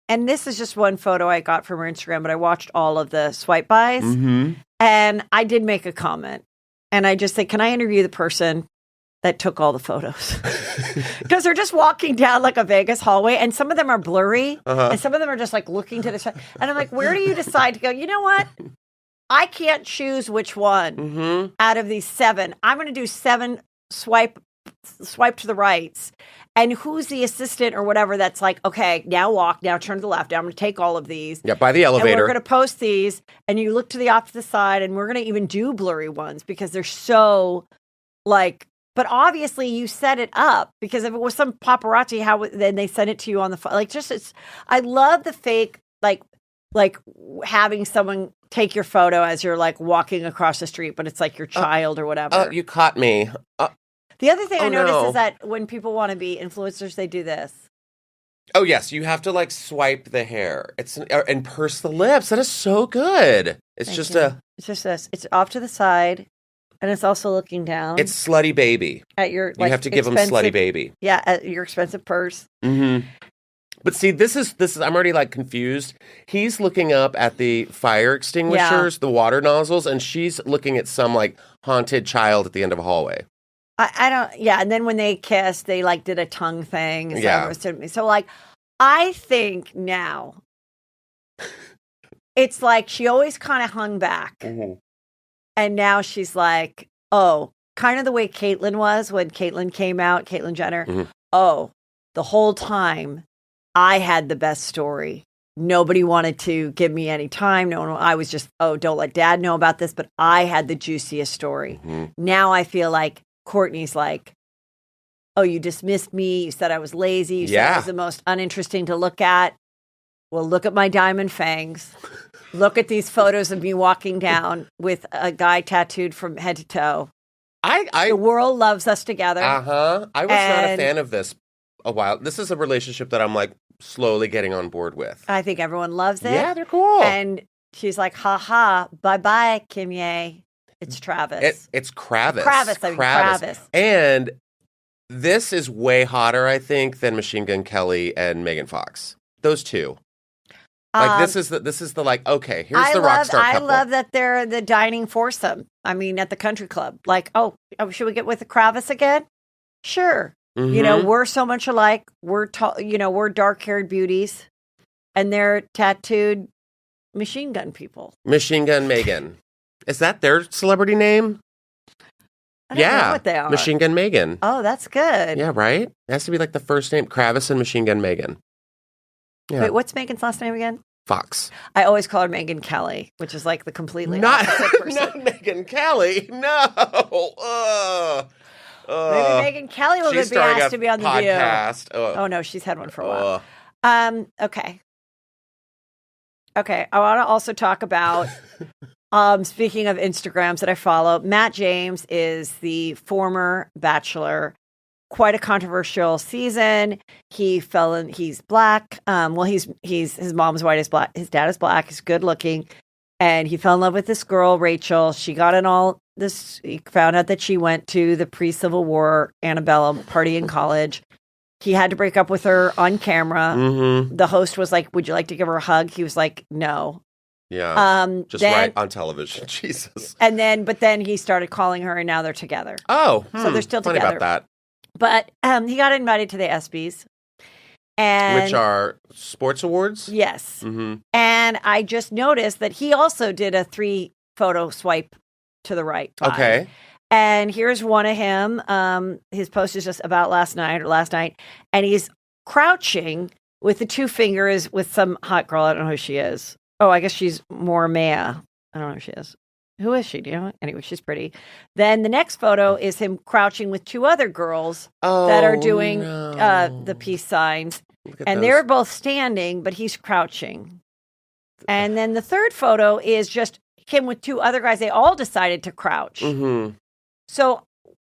this is just one photo I got from her Instagram, but I watched all of the swipe bys. And I did make a comment. And I just said, can I interview the person that took all the photos? Because they're just walking down like a Vegas hallway, and some of them are blurry, and some of them are just like looking to the side. And I'm like, where do you decide to go? You know what? I can't choose which one out of these 7. I'm going to do 7 swipe to the rights. And who's the assistant or whatever that's like, okay, now walk, now turn to the left. Now I'm going to take all of these. Yeah, by the elevator. And we're going to post these. And you look to the opposite side, and we're going to even do blurry ones because they're so, like, But obviously, you set it up because if it was some paparazzi, then they sent it to you on the phone. Like, I love the fake, like having someone take your photo as you're like walking across the street, but it's like your child or whatever. You caught me. The other thing I noticed is that when people want to be influencers, they do this. Oh yes, you have to like swipe the hair. And purse the lips. That is so good. It's just this. It's off to the side. And it's also looking down. It's slutty baby. At your, you have to give him slutty baby. Yeah, at your expensive purse. Mm-hmm. But see, this is. I'm already like confused. He's looking up at the fire extinguishers, the water nozzles, and she's looking at some like haunted child at the end of a hallway. I don't. Yeah, and then when they kissed, they like did a tongue thing. So like, I think now, it's like she always kind of hung back. Mm-hmm. And now she's like, oh, kind of the way Caitlyn was when Caitlyn came out, Caitlyn Jenner. Mm-hmm. Oh, the whole time I had the best story. Nobody wanted to give me any time. I was just, don't let dad know about this. But I had the juiciest story. Mm-hmm. Now I feel like Kourtney's like, oh, you dismissed me. You said I was lazy. You said I was the most uninteresting to look at. Well, look at my diamond fangs. Look at these photos of me walking down with a guy tattooed from head to toe. The world loves us together. Uh-huh. I was not a fan of this a while. This is a relationship that I'm like slowly getting on board with. I think everyone loves it. Yeah, they're cool. And she's like, ha, bye-bye, Kim Ye. It's Travis. It's Kravis. Kravis. And this is way hotter, I think, than Machine Gun Kelly and Megan Fox. Those two. Like this is the like, okay, here's the rock star couple. I love that they're the dining foursome. I mean, at the country club. Like, should we get with the Kravis again? Sure. Mm-hmm. We're so much alike. We're we're dark-haired beauties, and they're tattooed machine gun people. Machine Gun Megan. Is that their celebrity name? I don't know what they are. Machine Gun Megan. Oh, that's good. Yeah, right? It has to be like the first name, Kravis and Machine Gun Megan. Yeah. Wait, what's Megan's last name again? Fox. I always call her Megan Kelly, which is like the completely opposite person. Not Megan Kelly. No. Maybe Megan Kelly will be asked to be on the podcast. View. Oh no, she's had one for a while. Okay. I want to also talk about. Speaking of Instagrams that I follow, Matt James is the former Bachelor. Quite a controversial season. He's black. His mom's white, his dad is black. He's good looking, and he fell in love with this girl, Rachel. She got in all this. He found out that she went to the pre-Civil War antebellum party in college. He had to break up with her on camera. Mm-hmm. The host was like, "Would you like to give her a hug?" He was like, "No." Yeah. Right on television. Jesus. But then he started calling her, and now they're together. Oh, so they're still together. Funny about that. But he got invited to the ESPYs. Which are sports awards? Yes. Mm-hmm. And I just noticed that he also did a 3-photo swipe to the right. Okay. And here's one of him. His post is just about last night. And he's crouching with the 2 fingers with some hot girl. I don't know who she is. Oh, I guess she's more Maya. I don't know who she is. Who is she? Do you know? Anyway, she's pretty. Then the next photo is him crouching with 2 other girls that are doing the peace signs. And they're both standing, but he's crouching. And then the third photo is just him with 2 other guys. They all decided to crouch. Mm-hmm. So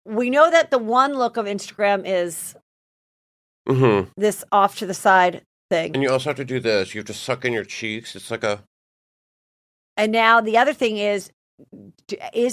we know that the one look of Instagram is this off to the side thing. And you also have to do this. You have to suck in your cheeks. It's like a... And now the other thing is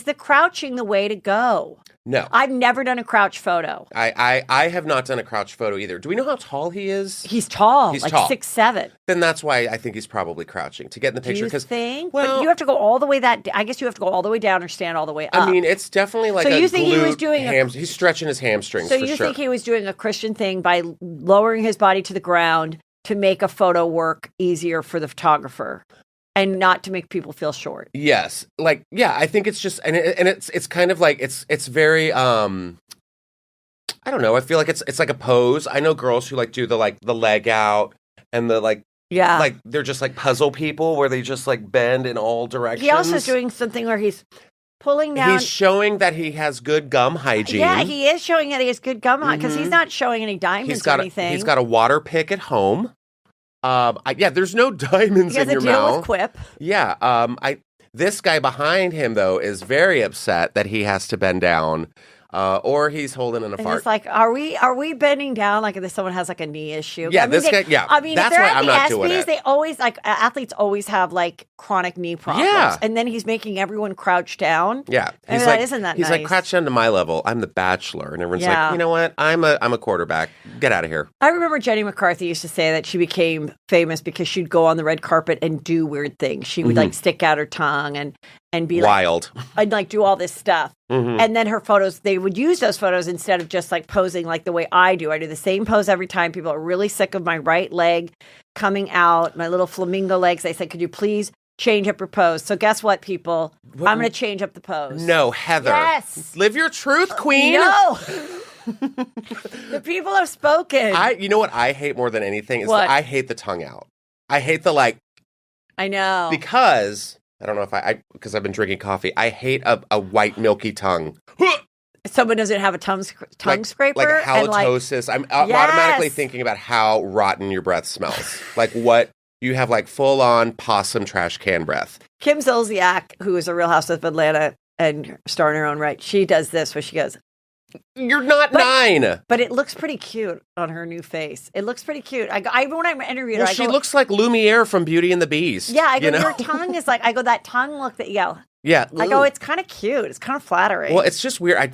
the crouching the way to go? No. I've never done a crouch photo. I have not done a crouch photo either. Do we know how tall he is? He's tall. He's like tall. 6'7". Then that's why I think he's probably crouching to get in the picture. Do you think? Well, but you have to go all the way I guess you have to go all the way down or stand all the way up. I mean, it's definitely like so you think he was doing he's stretching his hamstrings for sure. So you think he was doing a Christian thing by lowering his body to the ground to make a photo work easier for the photographer? And not to make people feel short. Yes. Like, yeah, I think it's just, and it's kind of like, it's very, I don't know. I feel like it's like a pose. I know girls who like do the leg out and the like, yeah, like they're just like puzzle people where they just like bend in all directions. He also is doing something where he's pulling down. He's showing that he has good gum hygiene. Yeah, he is showing that he has good gum hygiene because he's not showing any diamonds or anything. He's got a water pick at home. There's no diamonds in your mouth. He has a deal with Quip. Yeah. This guy behind him, though, is very upset that he has to bend down. Or he's holding in a fart. It's like, are we bending down like if someone has like a knee issue? Yeah, that's why I'm not doing it. They always athletes always have like chronic knee problems. Yeah. And then he's making everyone crouch down. Yeah. Isn't that He's nice? like, crouch down to my level. I'm the Bachelor. And everyone's like, you know what? I'm a quarterback. Get out of here. I remember Jenny McCarthy used to say that she became famous because she'd go on the red carpet and do weird things. She would like stick out her tongue and be wild. I'd like do all this stuff. And then her photos, they would use those photos instead of just like posing like the way I do. I do the same pose every time. People are really sick of my right leg coming out, my little flamingo legs. They said, could you please change up your pose? So guess what, people? I'm going to change up the pose. No, Heather. Yes. Live your truth, queen. No. The people have spoken. You know what I hate more than anything is what? I hate the tongue out. I hate the like. I know. Because I don't know if because I've been drinking coffee. I hate a white milky tongue. Someone doesn't have a tongue scraper? Like halitosis. I'm automatically thinking about how rotten your breath smells. Like what you have like full on possum trash can breath. Kim Zolciak, who is a Real Housewife of Atlanta and star in her own right, she does this where she goes, "You're not 9." But it looks pretty cute on her new face. It looks pretty cute. When I interviewed her, she looks like Lumiere from Beauty and the Beast. Yeah, I go, your tongue is like, that tongue look that, Yeah. I go, it's kind of cute. It's kind of flattering. Well, it's just weird. I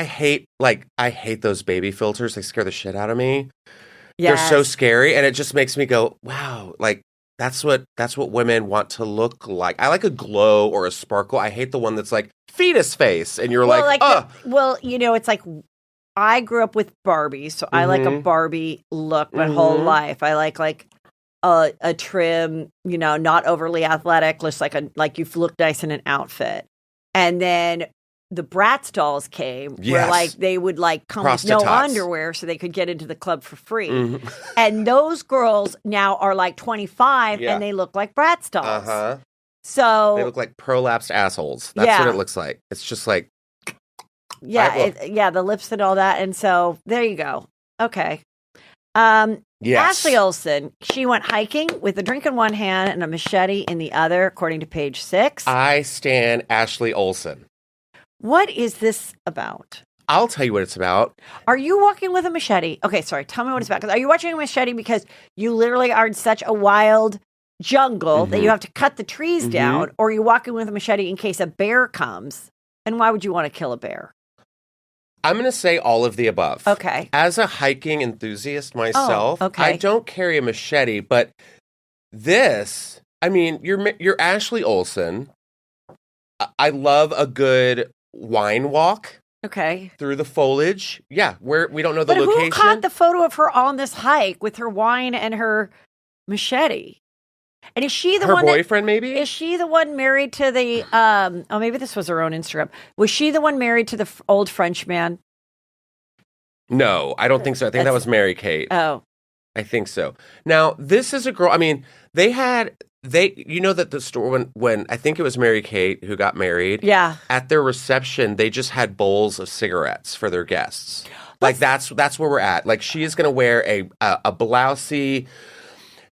hate those baby filters. They scare the shit out of me. Yes. They're so scary. And it just makes me go, wow, like that's what women want to look like. I like a glow or a sparkle. I hate the one that's like fetus face. And you're it's like I grew up with Barbies, so I like a Barbie look my whole life. I like a trim, not overly athletic, looks like you look nice in an outfit. And then the Bratz dolls came, where like they would like come with no underwear so they could get into the club for free. And those girls now are like 25 and they look like Bratz dolls. So they look like prolapsed assholes. That's what it looks like. It's just like the lips and all that. And so there you go. Okay. Ashley Olsen, she went hiking with a drink in one hand and a machete in the other, according to page 6. I stan Ashley Olsen. What is this about? I'll tell you what it's about. Are you walking with a machete? Okay, sorry. Tell me what it's about. Are you watching a machete because you literally are in such a wild jungle that you have to cut the trees down, or are you walking with a machete in case a bear comes? And why would you want to kill a bear? I'm going to say all of the above. Okay. As a hiking enthusiast myself, I don't carry a machete, but this, I mean, you're Ashley Olsen. I love a good wine walk. Okay. Through the foliage. Yeah, where we don't know the location. Who caught the photo of her on this hike with her wine and her machete? And is she her boyfriend, maybe? Is she the one married to the, maybe this was her own Instagram. Was she the one married to the old French man? No, I don't think so. I think that was Mary Kate. Oh. I think so. Now, this is a girl, I mean, that the store when I think it was Mary Kate who got married. Yeah. At their reception, they just had bowls of cigarettes for their guests. Like that's where we're at. Like she is going to wear a blousey,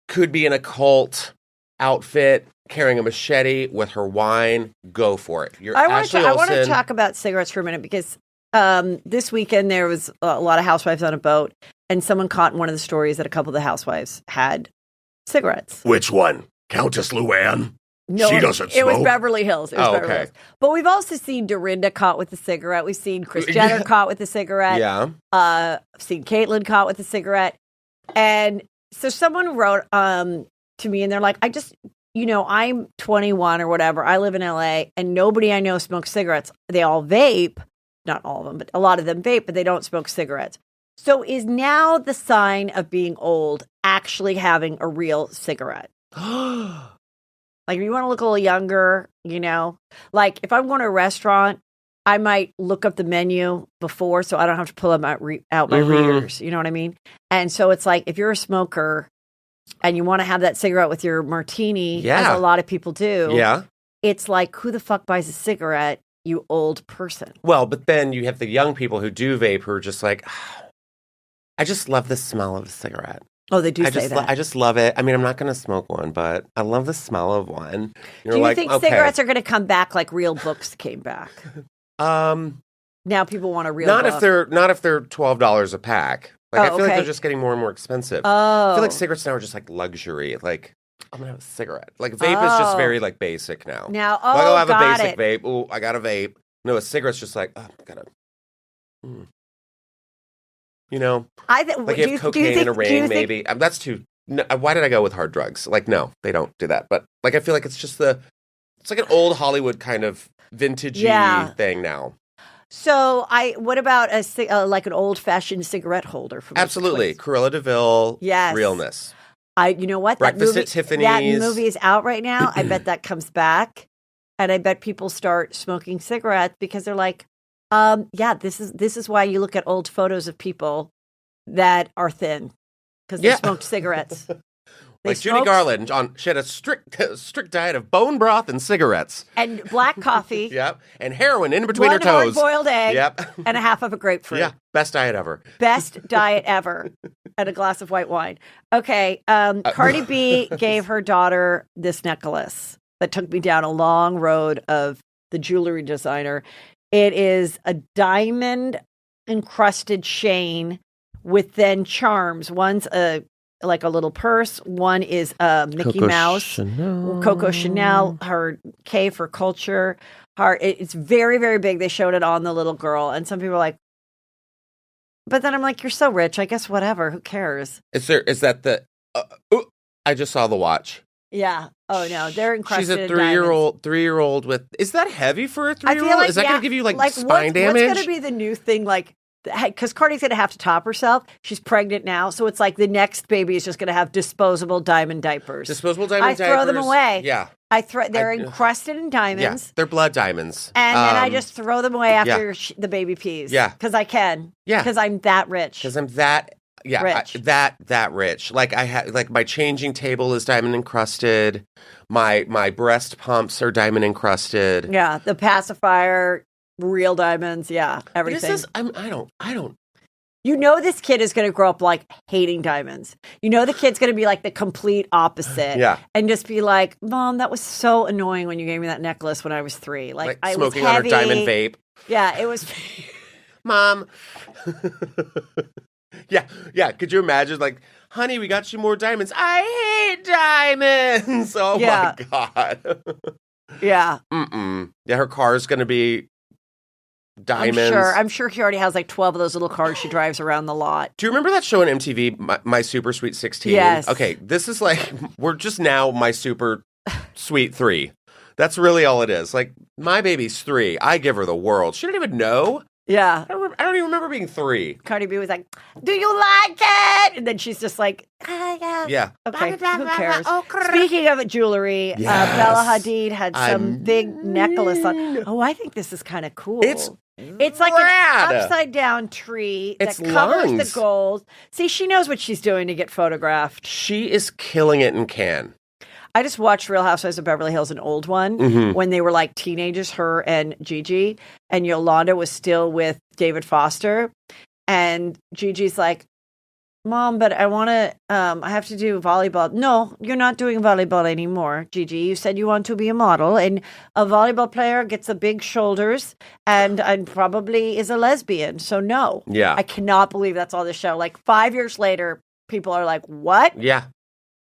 could be in a cult outfit, carrying a machete with her wine. Go for it. I want to talk about cigarettes for a minute because this weekend there was a lot of housewives on a boat, and someone caught in one of the stories that a couple of the housewives had cigarettes. Which one? Countess Luann? No, she doesn't smoke. It was Beverly Hills. Beverly Hills. But we've also seen Dorinda caught with a cigarette. We've seen Kris Jenner caught with a cigarette. Yeah. I've seen Caitlyn caught with a cigarette. And so someone wrote to me, and they're like, I'm 21 or whatever. I live in LA, and nobody I know smokes cigarettes. They all vape. Not all of them, but a lot of them vape, but they don't smoke cigarettes. So is now the sign of being old actually having a real cigarette? Like, if you want to look a little younger, like if I'm going to a restaurant, I might look up the menu before so I don't have to pull out my readers. You know what I mean? And so it's like, if you're a smoker and you want to have that cigarette with your martini, as a lot of people do, it's like, who the fuck buys a cigarette? you old person. Well, but then you have the young people who do vape who are just like, I just love the smell of a cigarette. Oh, they do say that. I just love it. I mean, I'm not going to smoke one, but I love the smell of one. Do you think cigarettes are going to come back like real books came back? Now people want a real book. Not if they're $12 a pack. Like I feel like they're just getting more and more expensive. I feel like cigarettes now are just like luxury. Like I'm gonna have a cigarette. Like vape is just very like basic now. Now, like, I'll have a basic vape. Oh, I got a vape. No, a cigarette's just like, I gotta. You know, like you have cocaine in a ring, maybe. That's too. No, why did I go with hard drugs? Like, no, they don't do that. But like, I feel like it's just it's like an old Hollywood kind of vintagey thing now. So what about like an old fashioned cigarette holder? From Absolutely, Cruella de Vil. Yes, realness. You know what? Breakfast at Tiffany's. That movie is out right now. I bet that comes back, and I bet people start smoking cigarettes because they're like, this is why you look at old photos of people that are thin because they smoked cigarettes. Like Judy Garland, she had a strict diet of bone broth and cigarettes. And black coffee. Yep. And heroin in between her toes. One hard-boiled egg. Yep. And a half of a grapefruit. Yeah. Best diet ever. Best diet ever. And a glass of white wine. Okay. Cardi B gave her daughter this necklace that took me down a long road of the jewelry designer. It is a diamond encrusted chain with then charms. One's like a little purse. One is Mickey Mouse, Coco Chanel, her K for culture. It's very, very big. They showed it on the little girl. And some people are like, but then I'm like, you're so rich. I guess whatever. Who cares? Is that I just saw the watch. Yeah. Oh, no. They're encrusted. She's a three-year-old with, is that heavy for a 3-year-old? Like, is that going to give you like spine damage? What's going to be the new thing? Like, because Cardi's going to have to top herself. She's pregnant now. So it's like the next baby is just going to have disposable diamond diapers. I throw them away. Yeah. They're encrusted in diamonds. Yeah, they're blood diamonds. And then I just throw them away after the baby pees. Yeah. Because I can. Yeah. Because I'm that rich. Because I'm that rich. That rich. Like like my changing table is diamond encrusted. My breast pumps are diamond encrusted. Yeah. The pacifier, real diamonds. Yeah. Everything. I don't. You know this kid is going to grow up like hating diamonds. You know the kid's going to be like the complete opposite. Yeah. And just be like, Mom, that was so annoying when you gave me that necklace when I was 3. Like I smoking was on her diamond vape. Yeah, it was. Mom. Yeah. Could you imagine, like, honey, we got you more diamonds. I hate diamonds. Oh my God. Yeah. Yeah, her car's going to be diamonds. I'm sure she already has like 12 of those little cars she drives around the lot. Do you remember that show on MTV, My Super Sweet 16? Yes. Okay, this is like, we're just now My Super Sweet 3. That's really all it is. Like, my baby's 3. I give her the world. She didn't even know. Yeah. I don't even remember being 3. Cardi B was like, do you like it? And then she's just like, yeah. Okay, who cares? Speaking of jewelry, Bella Hadid had some big necklace on. Oh, I think this is kind of cool. It's like an upside down tree that covers the gold. See, she knows what she's doing to get photographed. She is killing it in Cannes. I just watched Real Housewives of Beverly Hills, an old one, when they were like teenagers, her and Gigi, and Yolanda was still with David Foster. And Gigi's like, Mom, but I have to do volleyball. No, you're not doing volleyball anymore, Gigi. You said you want to be a model, and a volleyball player gets the big shoulders and probably is a lesbian. So no. Yeah. I cannot believe that's all the show. Like 5 years later, people are like, what? Yeah.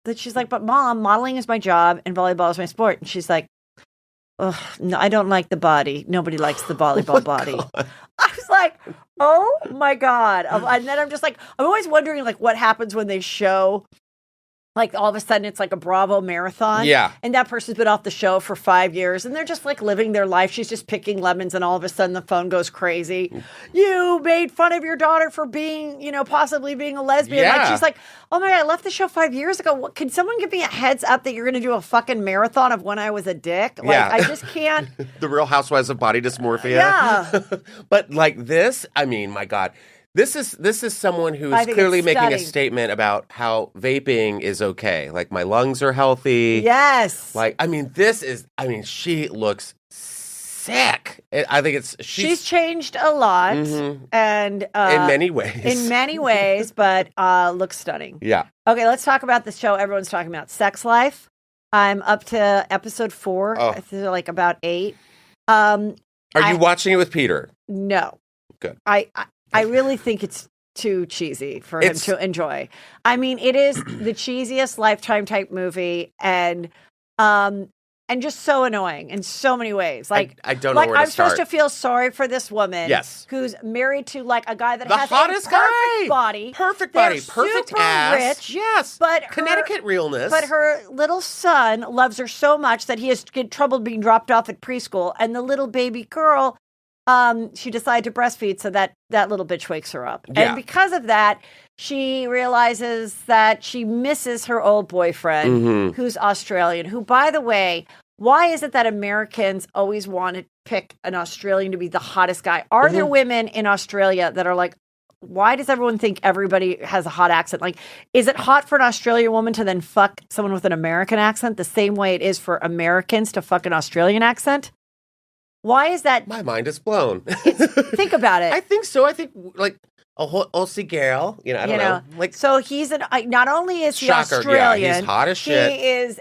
That she's like, but Mom, modeling is my job and volleyball is my sport. And she's like, no, I don't like the body. Nobody likes the volleyball body. God. I was like, oh my God. And then I'm just like, I'm always wondering like what happens when they show, like all of a sudden it's like a Bravo marathon. Yeah. And that person's been off the show for 5 years and they're just like living their life. She's just picking lemons and all of a sudden the phone goes crazy. You made fun of your daughter for being, possibly being a lesbian. Yeah. Like she's like, oh my God, I left the show 5 years ago. Can someone give me a heads up that you're going to do a fucking marathon of when I was a dick? Like, yeah. I just can't. The Real Housewives of Body Dysmorphia. Yeah. But like this, I mean, my God. This is someone who's clearly making a statement about how vaping is okay. Like, my lungs are healthy. Yes. Like, she looks sick. I think she's changed a lot, and in many ways. In many ways, but looks stunning. Yeah. Okay, let's talk about the show everyone's talking about, Sex Life. I'm up to episode 4. Oh. I think like about 8. Are you watching it with Peter? No. Good. I really think it's too cheesy for him to enjoy. I mean, it is the cheesiest Lifetime type movie, and just so annoying in so many ways. Like I don't know where to I'm start. supposed to feel sorry for this woman, yes, who's married to like a guy that the has hottest a perfect guy. body, perfect They're body, perfect super ass, rich, yes, but Connecticut realness. But her little son loves her so much that he has trouble being dropped off at preschool, and the little baby girl. She decided to breastfeed, so that little bitch wakes her up. Yeah. And because of that, she realizes that she misses her old boyfriend, who's Australian, who, by the way, why is it that Americans always want to pick an Australian to be the hottest guy? Are there women in Australia that are like, why does everyone think everybody has a hot accent? Like, is it hot for an Australian woman to then fuck someone with an American accent the same way it is for Americans to fuck an Australian accent? Why is that? My mind is blown. Think about it. I think so. I think like a whole Aussie girl. I don't know. Like, so he's not only is he shocker, Australian, yeah, he's hot as shit. He is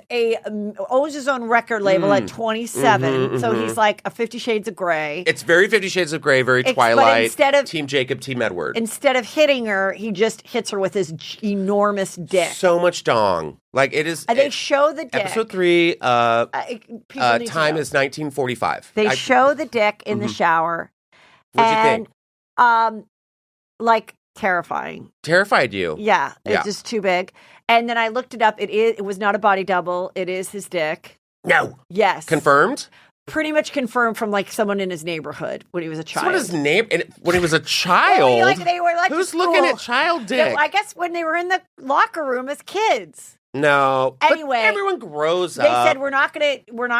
owns his own record label at 27. So he's like a 50 Shades of Grey. It's very 50 Shades of Grey, very Twilight. Instead of Team Jacob, Team Edward. Instead of hitting her, he just hits her with his enormous dick. So much dong. Like it is. And they show the dick. Episode 3. Time is 1945. They show the dick in the shower. What'd you think? Like terrifying. Terrified you? Yeah, it's just too big. And then I looked it up. It was not a body double. It is his dick. No. Yes. Confirmed? Pretty much confirmed from like someone in his neighborhood when he was a child. What is when he was a child? They were like, who's looking at child dick? I guess when they were in the locker room as kids. No. Anyway, but everyone grows up. They said we're not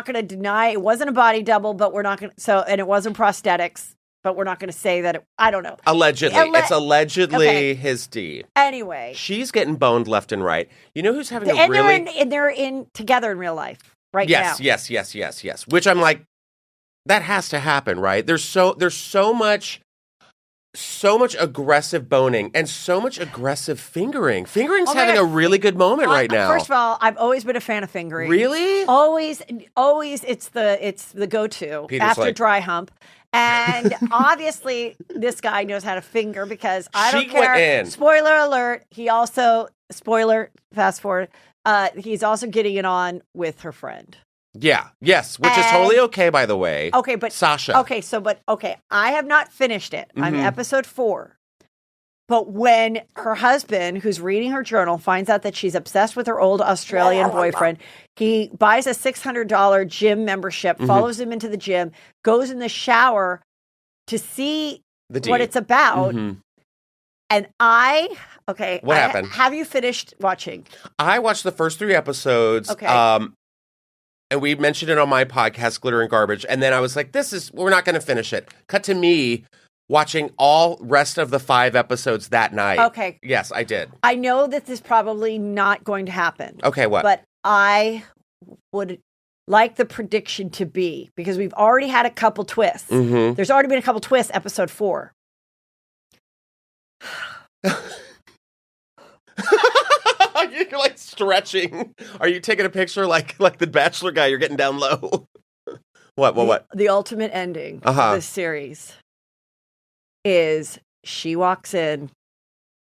gonna deny it wasn't a body double, but we're not gonna and it wasn't prosthetics. But we're not going to say that I don't know. Allegedly. It's allegedly his deed. Anyway. She's getting boned left and right. You know who's having they're in together in real life now. Yes. Which I'm like, that has to happen, right? There's so much aggressive boning and so much aggressive fingering. Fingering's having a really good moment right now. First of all, I've always been a fan of fingering. Really? Always it's the go-to Peter's after dry hump. And obviously, this guy knows how to finger because I don't care. Went in. Spoiler alert. He also, fast forward, he's also getting it on with her friend. Yeah. Yes. Which is totally okay, by the way. Okay, but Sasha. Okay, I have not finished it. I'm episode 4. But when her husband, who's reading her journal, finds out that she's obsessed with her old Australian boyfriend, he buys a $600 gym membership, follows him into the gym, goes in the shower to see what it's about. And what happened? Have you finished watching? I watched the first 3 episodes. Okay. And we mentioned it on my podcast, Glitter and Garbage. And then I was like, we're not going to finish it. Cut to me watching all rest of the 5 episodes that night. Okay. Yes, I did. I know that this is probably not going to happen. Okay, what? But I would like the prediction to be, because we've already had a couple twists. There's already been a couple twists, episode 4. You're like stretching. Are you taking a picture like the Bachelor guy? You're getting down low. What? The ultimate ending of this series is she walks in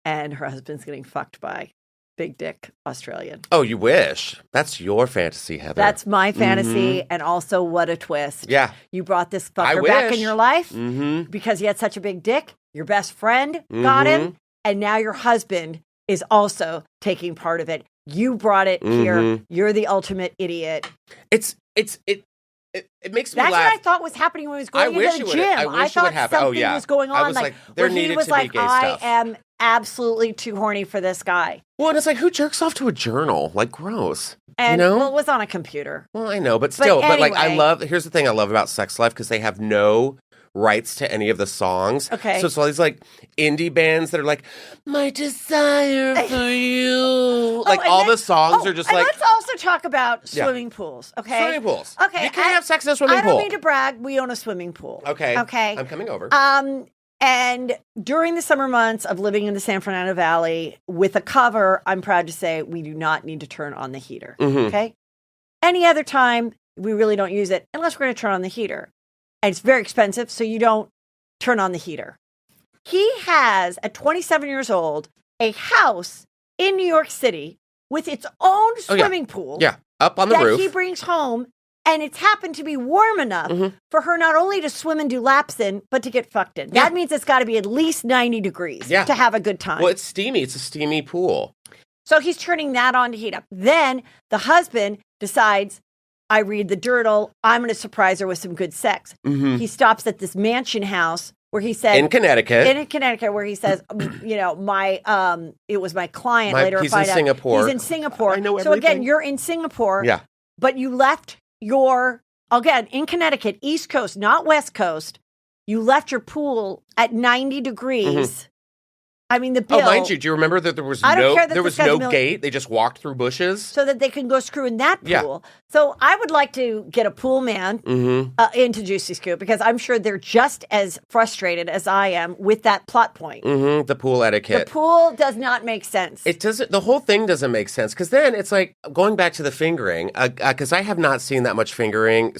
and her husband's getting fucked by big dick Australian. Oh, you wish. That's your fantasy, Heather. That's my fantasy, and also what a twist. Yeah. You brought this fucker back in your life because he had such a big dick. Your best friend got him, and now your husband is also taking part of it. You brought it here. You're the ultimate idiot. It makes me laugh. That's what I thought was happening when he was going into the gym. I thought something was going on. I was like there needed to be gay stuff. I am absolutely too horny for this guy. Well, and it's like, who jerks off to a journal? Like, gross. And you know? well, it was on a computer. Well, I know, but still. But anyway. Here's the thing I love about Sex Life, because they have no rights to any of the songs. Okay. So it's all these like indie bands that are like, my desire for you. Like all the songs are just like, let's also also talk about swimming pools, okay? Swimming pools. Okay. You can't have sex in a swimming pool. I don't mean to brag. We own a swimming pool. Okay. Okay. I'm coming over. And during the summer months of living in the San Fernando Valley with a cover, I'm proud to say we do not need to turn on the heater. Okay. Any other time, we really don't use it unless we're going to turn on the heater. And it's very expensive, so you don't turn on the heater. He has, at 27 years old, a house in New York City with its own swimming pool. Yeah, up on the roof. That he brings home, and it's happened to be warm enough for her not only to swim and do laps in, but to get fucked in. That means it's got to be at least 90 degrees to have a good time. Well, it's steamy. It's a steamy pool. So he's turning that on to heat up. Then the husband decides, I read the dirtle, I'm going to surprise her with some good sex. He stops at this mansion house where he said in Connecticut, where he says, you know, it was my client. He's in Singapore. He's in Singapore. I know everything. So again, you're in Singapore. Yeah. But you left again, in Connecticut, East Coast, not West Coast, you left your pool at 90 degrees. I mean, the bill. Oh, mind you, do you remember that there was no gate? They just walked through bushes so that they can go screw in that pool. Yeah. So I would like to get a pool man into Juicy Scoop because I'm sure they're just as frustrated as I am with that plot point. The pool etiquette. The pool does not make sense. It doesn't. The whole thing doesn't make sense because then it's like going back to the fingering. Because I have not seen that much fingering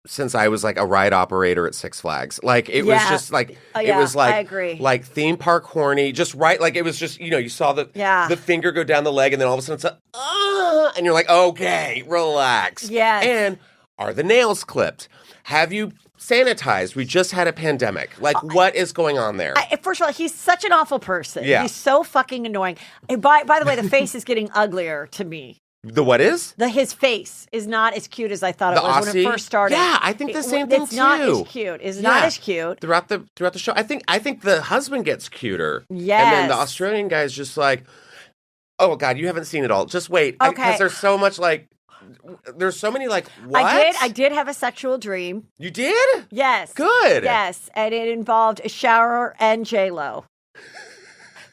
since I was like a ride operator at Six Flags. Like it was just like it was like I agree. Like theme park horny, just right. Like it was just, you know, you saw the finger go down the leg and then all of a sudden it's like, and you're like, okay, relax. Yes. And are the nails clipped? Have you sanitized? We just had a pandemic. Like what is going on there? First of all, he's such an awful person. Yeah. He's so fucking annoying. And by the way, the face is getting uglier to me. The what is? His face is not as cute as I thought it was when it first started. Yeah, I think the same thing too. It's not as cute. It's not as cute. Throughout the show. I think the husband gets cuter. Yes. And then the Australian guy's just like, oh God, you haven't seen it all. Just wait. Okay. Because there's so much like, there's so many like, what? I did have a sexual dream. You did? Yes. Good. Yes. And it involved a shower and J-Lo.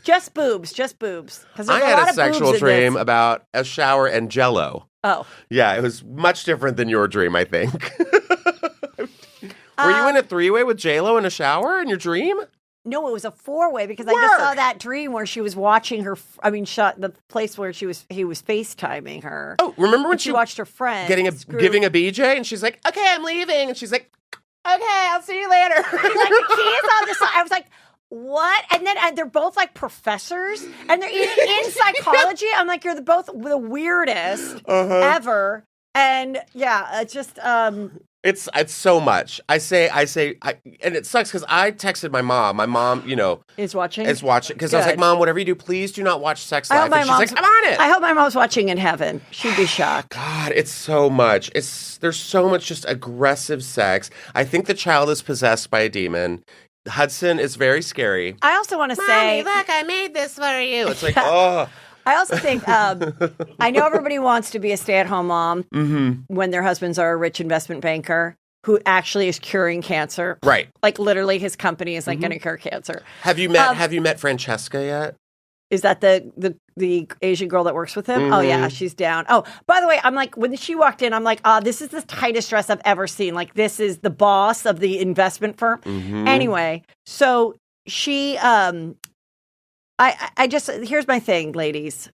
Just boobs. Because I had a sexual dream about a shower and Jell-O. Oh. Yeah, it was much different than your dream, I think. Were you in a three-way with J-Lo in a shower in your dream? No, it was a four-way because I just saw that dream where she was watching her. Shot the place where he was FaceTiming her. Oh, remember when she watched her friend giving a BJ, and she's like, "Okay, I'm leaving," and she's like, "Okay, I'll see you later." She's like, "The key is on the side." I was like, what? And then they're both like professors, and they're in psychology. I'm like, you're both the weirdest ever. And yeah, it's just it's so much. I say, and it sucks because I texted my mom. My mom, you know, is watching because I was like, Mom, whatever you do, please do not watch Sex Life. And she's like, I'm on it. I hope my mom's watching in heaven. She'd be shocked. God, it's so much. There's so much just aggressive sex. I think the child is possessed by a demon. Hudson is very scary. I also want to say, look, I made this for you. It's like, oh. I also think, I know everybody wants to be a stay-at-home mom when their husbands are a rich investment banker who actually is curing cancer. Right. Like literally his company is like going to cure cancer. Have you met Francesca yet? Is that the Asian girl that works with him? Oh yeah, she's down. Oh, by the way, I'm like, when she walked in, I'm like, this is the tightest dress I've ever seen. Like this is the boss of the investment firm. Anyway, so she, I just, here's my thing, ladies.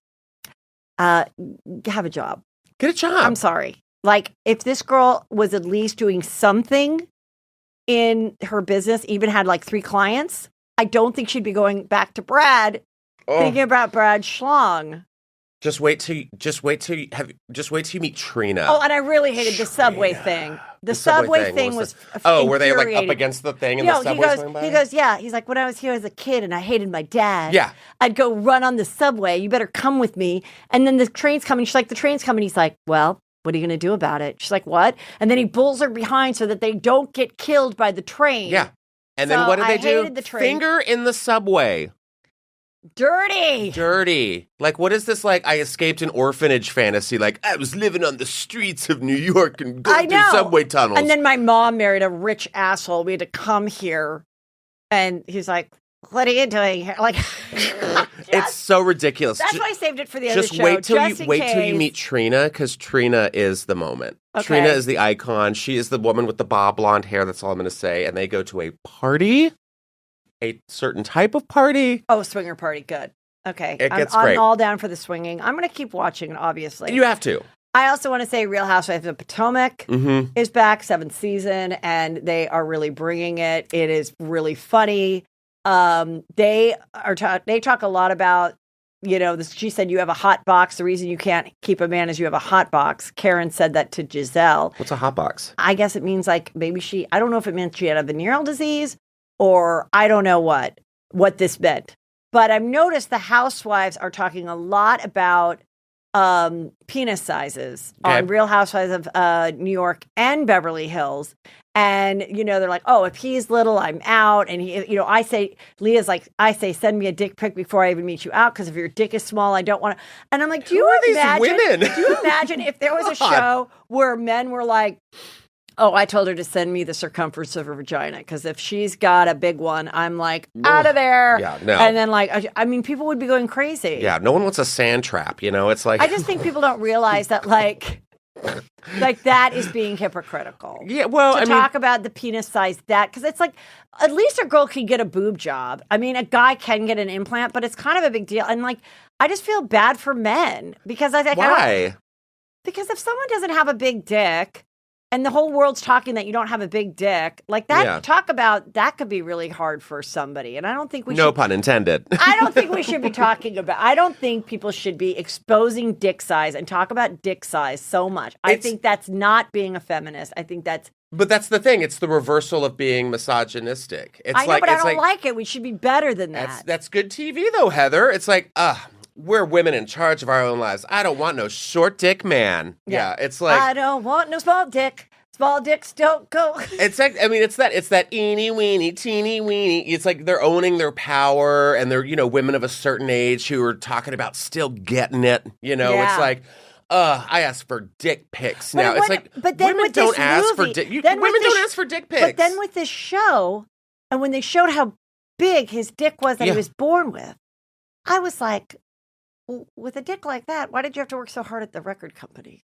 Have a job. Get a job. I'm sorry. Like if this girl was at least doing something in her business, even had like 3 clients, I don't think she'd be going back to Brad. Thinking about Brad Schlong. Just wait till you meet Trina. Oh, and I really hated the subway thing. The subway thing was were they like up against the thing and the subway's going by? He goes, yeah. He's like, when I was here as a kid and I hated my dad. Yeah. I'd go run on the subway. You better come with me. And then the train's coming. She's like, the train's coming. He's like, well, what are you going to do about it? She's like, what? And then he bulls her behind so that they don't get killed by the train. Yeah. And then what do they do? The train. Finger in the subway. Dirty. Like, what is this, like, I escaped an orphanage fantasy? Like, I was living on the streets of New York and going through subway tunnels. And then my mom married a rich asshole. We had to come here. And he's like, what are you doing here? Like, it's so ridiculous. That's why I saved it for the other just show. Wait till you meet Trina, because Trina is the moment. Okay. Trina is the icon. She is the woman with the bob blonde hair. That's all I'm going to say. And they go to a party, a certain type of party. Oh, swinger party. Good. Okay. It gets great. I'm all down for the swinging. I'm going to keep watching, obviously. You have to. I also want to say Real Housewives of Potomac is back, 7th season, and they are really bringing it. It is really funny. They talk a lot about, she said you have a hot box. The reason you can't keep a man is you have a hot box. Karen said that to Giselle. What's a hot box? I guess it means like maybe I don't know if it meant she had a venereal disease or I don't know what this meant. But I've noticed the housewives are talking a lot about penis sizes on Real Housewives of New York and Beverly Hills. And, they're like, oh, if he's little, I'm out. And Leah's like, I say, send me a dick pic before I even meet you out. Because if your dick is small, I don't want to. And I'm like, do you imagine if there was a show where men were like, oh, I told her to send me the circumference of her vagina. Because if she's got a big one, I'm like, out of there. Yeah, no. And then people would be going crazy. Yeah, no one wants a sand trap, It's like. I just think people don't realize that, like that is being hypocritical. Yeah, well, talk about the penis size because it's like at least a girl can get a boob job. I mean, a guy can get an implant, but it's kind of a big deal. And like, I just feel bad for men because I think why? Because if someone doesn't have a big dick. And the whole world's talking that you don't have a big dick. Like that, talk about, that could be really hard for somebody. And I don't think we should. No pun intended. I don't think we should be talking about, I don't think people should be exposing dick size and talk about dick size so much. I think that's not being a feminist. I think that's. But that's the thing. It's the reversal of being misogynistic. It's I know, but I don't like it. We should be better than that. That's good TV though, Heather. It's like, we're women in charge of our own lives. I don't want no short dick man. Yeah, it's like I don't want no small dick. Small dicks don't go. It's like it's that eeny weeny teeny weeny. It's like they're owning their power, and they're women of a certain age who are talking about still getting it. It's like. I ask for dick pics now. But then women don't ask for dick. Women don't ask for dick pics. But then with this show, and when they showed how big his dick was that he was born with, I was like, with a dick like that, why did you have to work so hard at the record company?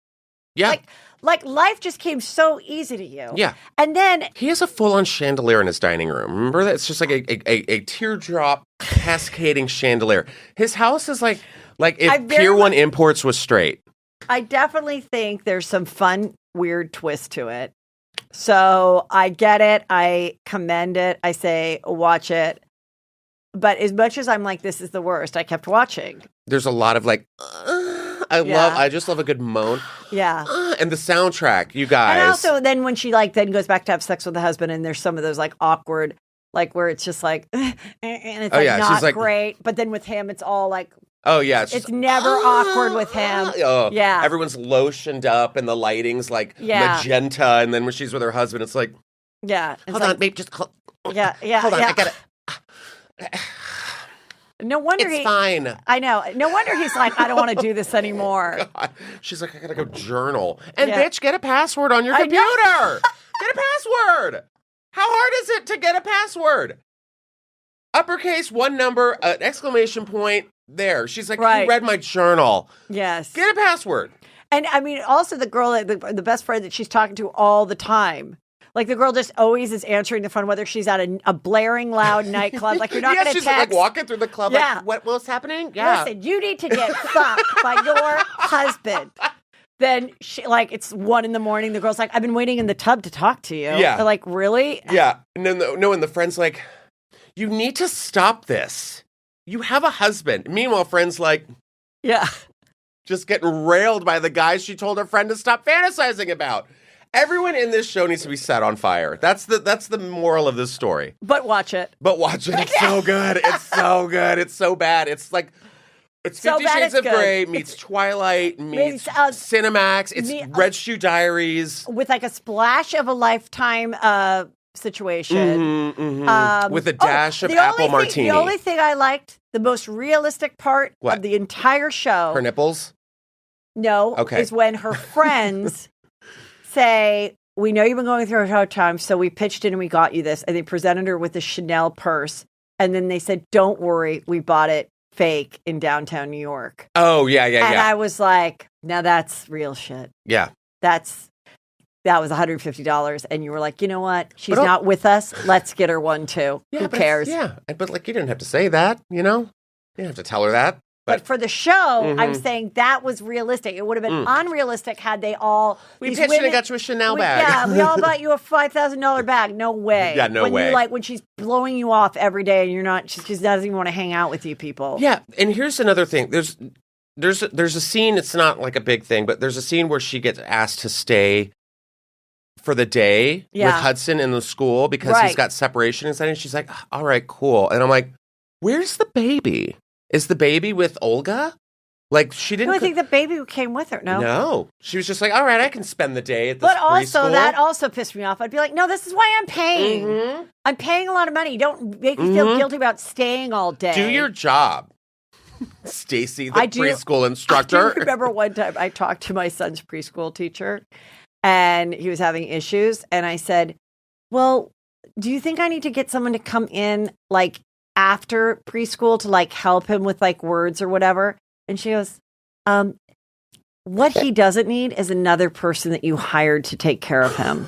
Yeah. Like life just came so easy to you. Yeah. And then he has a full-on chandelier in his dining room. Remember that? It's just like a teardrop cascading chandelier. His house is like if Pier 1 Imports was straight. I definitely think there's some fun, weird twist to it. So I get it. I commend it. I say, watch it. But as much as I'm like, this is the worst, I kept watching. There's a lot of like, I just love a good moan. Yeah. And the soundtrack, you guys. And also then when she then goes back to have sex with the husband and there's some of those like awkward, like where it's just like, and it's not great. But then with him, it's all like, oh yeah. It's never awkward with him. Oh, yeah. Everyone's lotioned up and the lighting's like magenta. And then when she's with her husband, it's like, yeah. Hold on, babe, just hold on, I got it. No wonder it's fine. I know. No wonder he's like, I don't want to do this anymore. God. She's like, I gotta go journal. And bitch, get a password on your computer. Get a password. How hard is it to get a password? Uppercase, one number, exclamation point. There. She's like, You read my journal. Yes. Get a password. And I mean, also the girl, the best friend that she's talking to all the time. Like the girl just always is answering the phone, whether she's at a blaring loud nightclub. Like you're not going to text. She's like walking through the club. Yeah. Like, what's happening? Yeah. Listen, you need to get fucked by your husband. Then it's 1 a.m. The girl's like, I've been waiting in the tub to talk to you. Yeah. They're like, really? Yeah. No. And the friend's like, you need to stop this. You have a husband. Meanwhile, friend's like, yeah, just getting railed by the guys she told her friend to stop fantasizing about. Everyone in this show needs to be set on fire. That's the moral of this story. But watch it. It's so good. It's so good. It's so bad. It's like it's 50 Shades of Grey meets Twilight meets Cinemax. It's Red Shoe Diaries with like a splash of a Lifetime situation. With a dash of apple martini. The only thing I liked, the most realistic part of the entire show. Her nipples? No. Okay. Is when her friends say, we know you've been going through a hard time, so we pitched in and we got you this. And they presented her with a Chanel purse. And then they said, don't worry, we bought it fake in downtown New York. Oh, yeah. And I was like, now that's real shit. Yeah. That was $150. And you were like, you know what? She's not with us. Let's get her one too. Yeah, Who cares? Yeah. But like, you didn't have to say that, you know? You didn't have to tell her that. But for the show, I'm saying that was realistic. It would have been unrealistic had they all. We pitched and got you a Chanel bag. Yeah, we all bought you a $5,000 bag. No way. Yeah, no way. When she's blowing you off every day and you're not, she just doesn't even want to hang out with you people. Yeah, and here's another thing. There's a scene. It's not like a big thing, but there's a scene where she gets asked to stay for the day with Hudson in the school because he's got separation anxiety. And she's like, all right, cool. And I'm like, where's the baby? Is the baby with Olga? Like, she didn't... No, I think the baby came with her, no? No. She was just like, all right, I can spend the day at this preschool. That also pissed me off. I'd be like, no, this is why I'm paying. Mm-hmm. I'm paying a lot of money. Don't make me feel guilty about staying all day. Do your job, Stacy, the preschool instructor. I remember one time I talked to my son's preschool teacher, and he was having issues, and I said, well, do you think I need to get someone to come in, like, after preschool to like help him with like words or whatever? And she goes, what he doesn't need is another person that you hired to take care of him.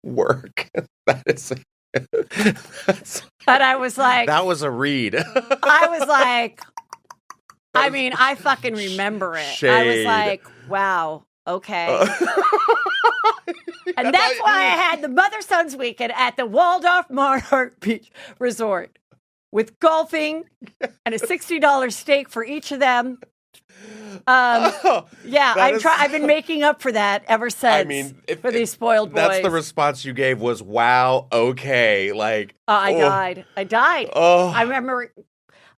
Work. That is. And I was like, that was a read. I was like, I mean, I fucking remember it. Shade. I was like, wow, okay. And that's why I had the Mother-Sons weekend at the Waldorf Monarch Beach Resort with golfing and a $60 steak for each of them. I've been making up for that ever since. I mean, for these spoiled boys. That's the response you gave was, wow, okay. Like, I died. Oh.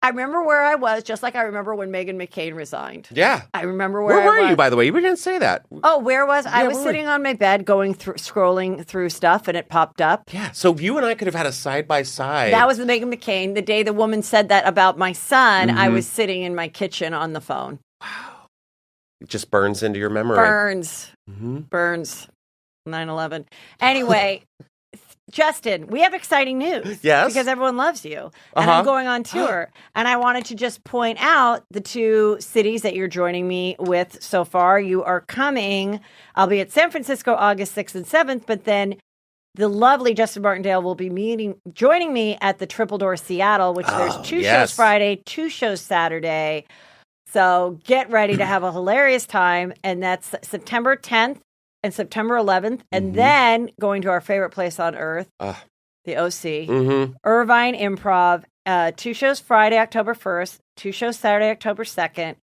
I remember where I was, just like I remember when Meghan McCain resigned. Yeah. I remember where I was. Where were you, by the way? You didn't say that. Oh, where was I? I was sitting on my bed scrolling through stuff, and it popped up. Yeah, so you and I could have had a side-by-side. That was the Meghan McCain. The day the woman said that about my son, I was sitting in my kitchen on the phone. Wow. It just burns into your memory. Burns. 9/11. Anyway... Justin, we have exciting news. Yes. Because everyone loves you. And I'm going on tour. And I wanted to just point out the two cities that you're joining me with so far. You are coming. I'll be at San Francisco August 6th and 7th, but then the lovely Justin Martindale will be joining me at the Triple Door Seattle, which there's 2 shows Friday, 2 shows Saturday. So get ready to have a hilarious time. And that's September 10th. And September 11th, and then going to our favorite place on earth, the OC, Irvine Improv, 2 shows Friday, October 1st, 2 shows Saturday, October 2nd.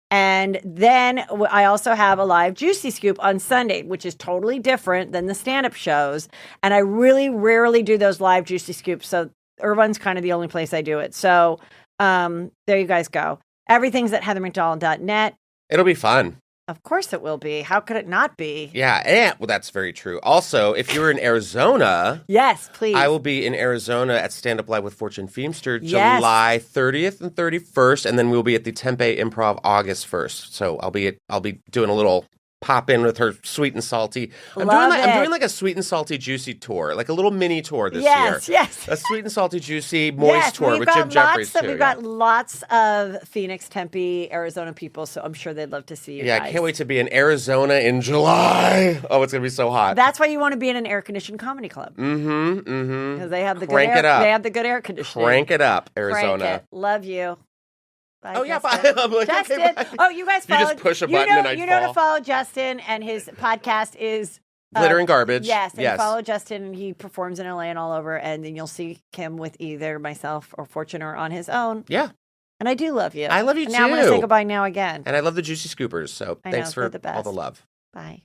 And then I also have a live Juicy Scoop on Sunday, which is totally different than the stand-up shows. And I really rarely do those live Juicy Scoops, so Irvine's kind of the only place I do it. So there you guys go. Everything's at heathermcdonald.net. It'll be fun. Of course it will be. How could it not be? Yeah, well, that's very true. Also, if you're in Arizona... Yes, please. I will be in Arizona at Stand Up Live with Fortune Feimster July 30th and 31st, and then we'll be at the Tempe Improv August 1st. So I'll be doing a little pop in with her sweet and salty. I'm doing like a sweet and salty juicy tour, like a little mini tour this year. Yes. A sweet and salty juicy moist tour with Jim Jeffries too. We've got lots of Phoenix, Tempe, Arizona people, so I'm sure they'd love to see you guys. I can't wait to be in Arizona in July. Oh, it's gonna be so hot. That's why you want to be in an air-conditioned comedy club. Because they have the good air. They have the good air conditioning. Crank it up, Arizona. Crank it. Love you. Bye, oh, yeah, Justin. bye. I'm like, Justin. Okay, bye. Oh, you guys follow. You just push a button and I fall. You know to follow Justin, and his podcast is... Glitter and Garbage. Yes, and follow Justin, and he performs in LA and all over, and then you'll see him with either myself or Fortune or on his own. Yeah. And I do love you. I love you, too. Now I'm going to say goodbye now again. And I love the Juicy Scoopers, so thanks for all the love. Bye.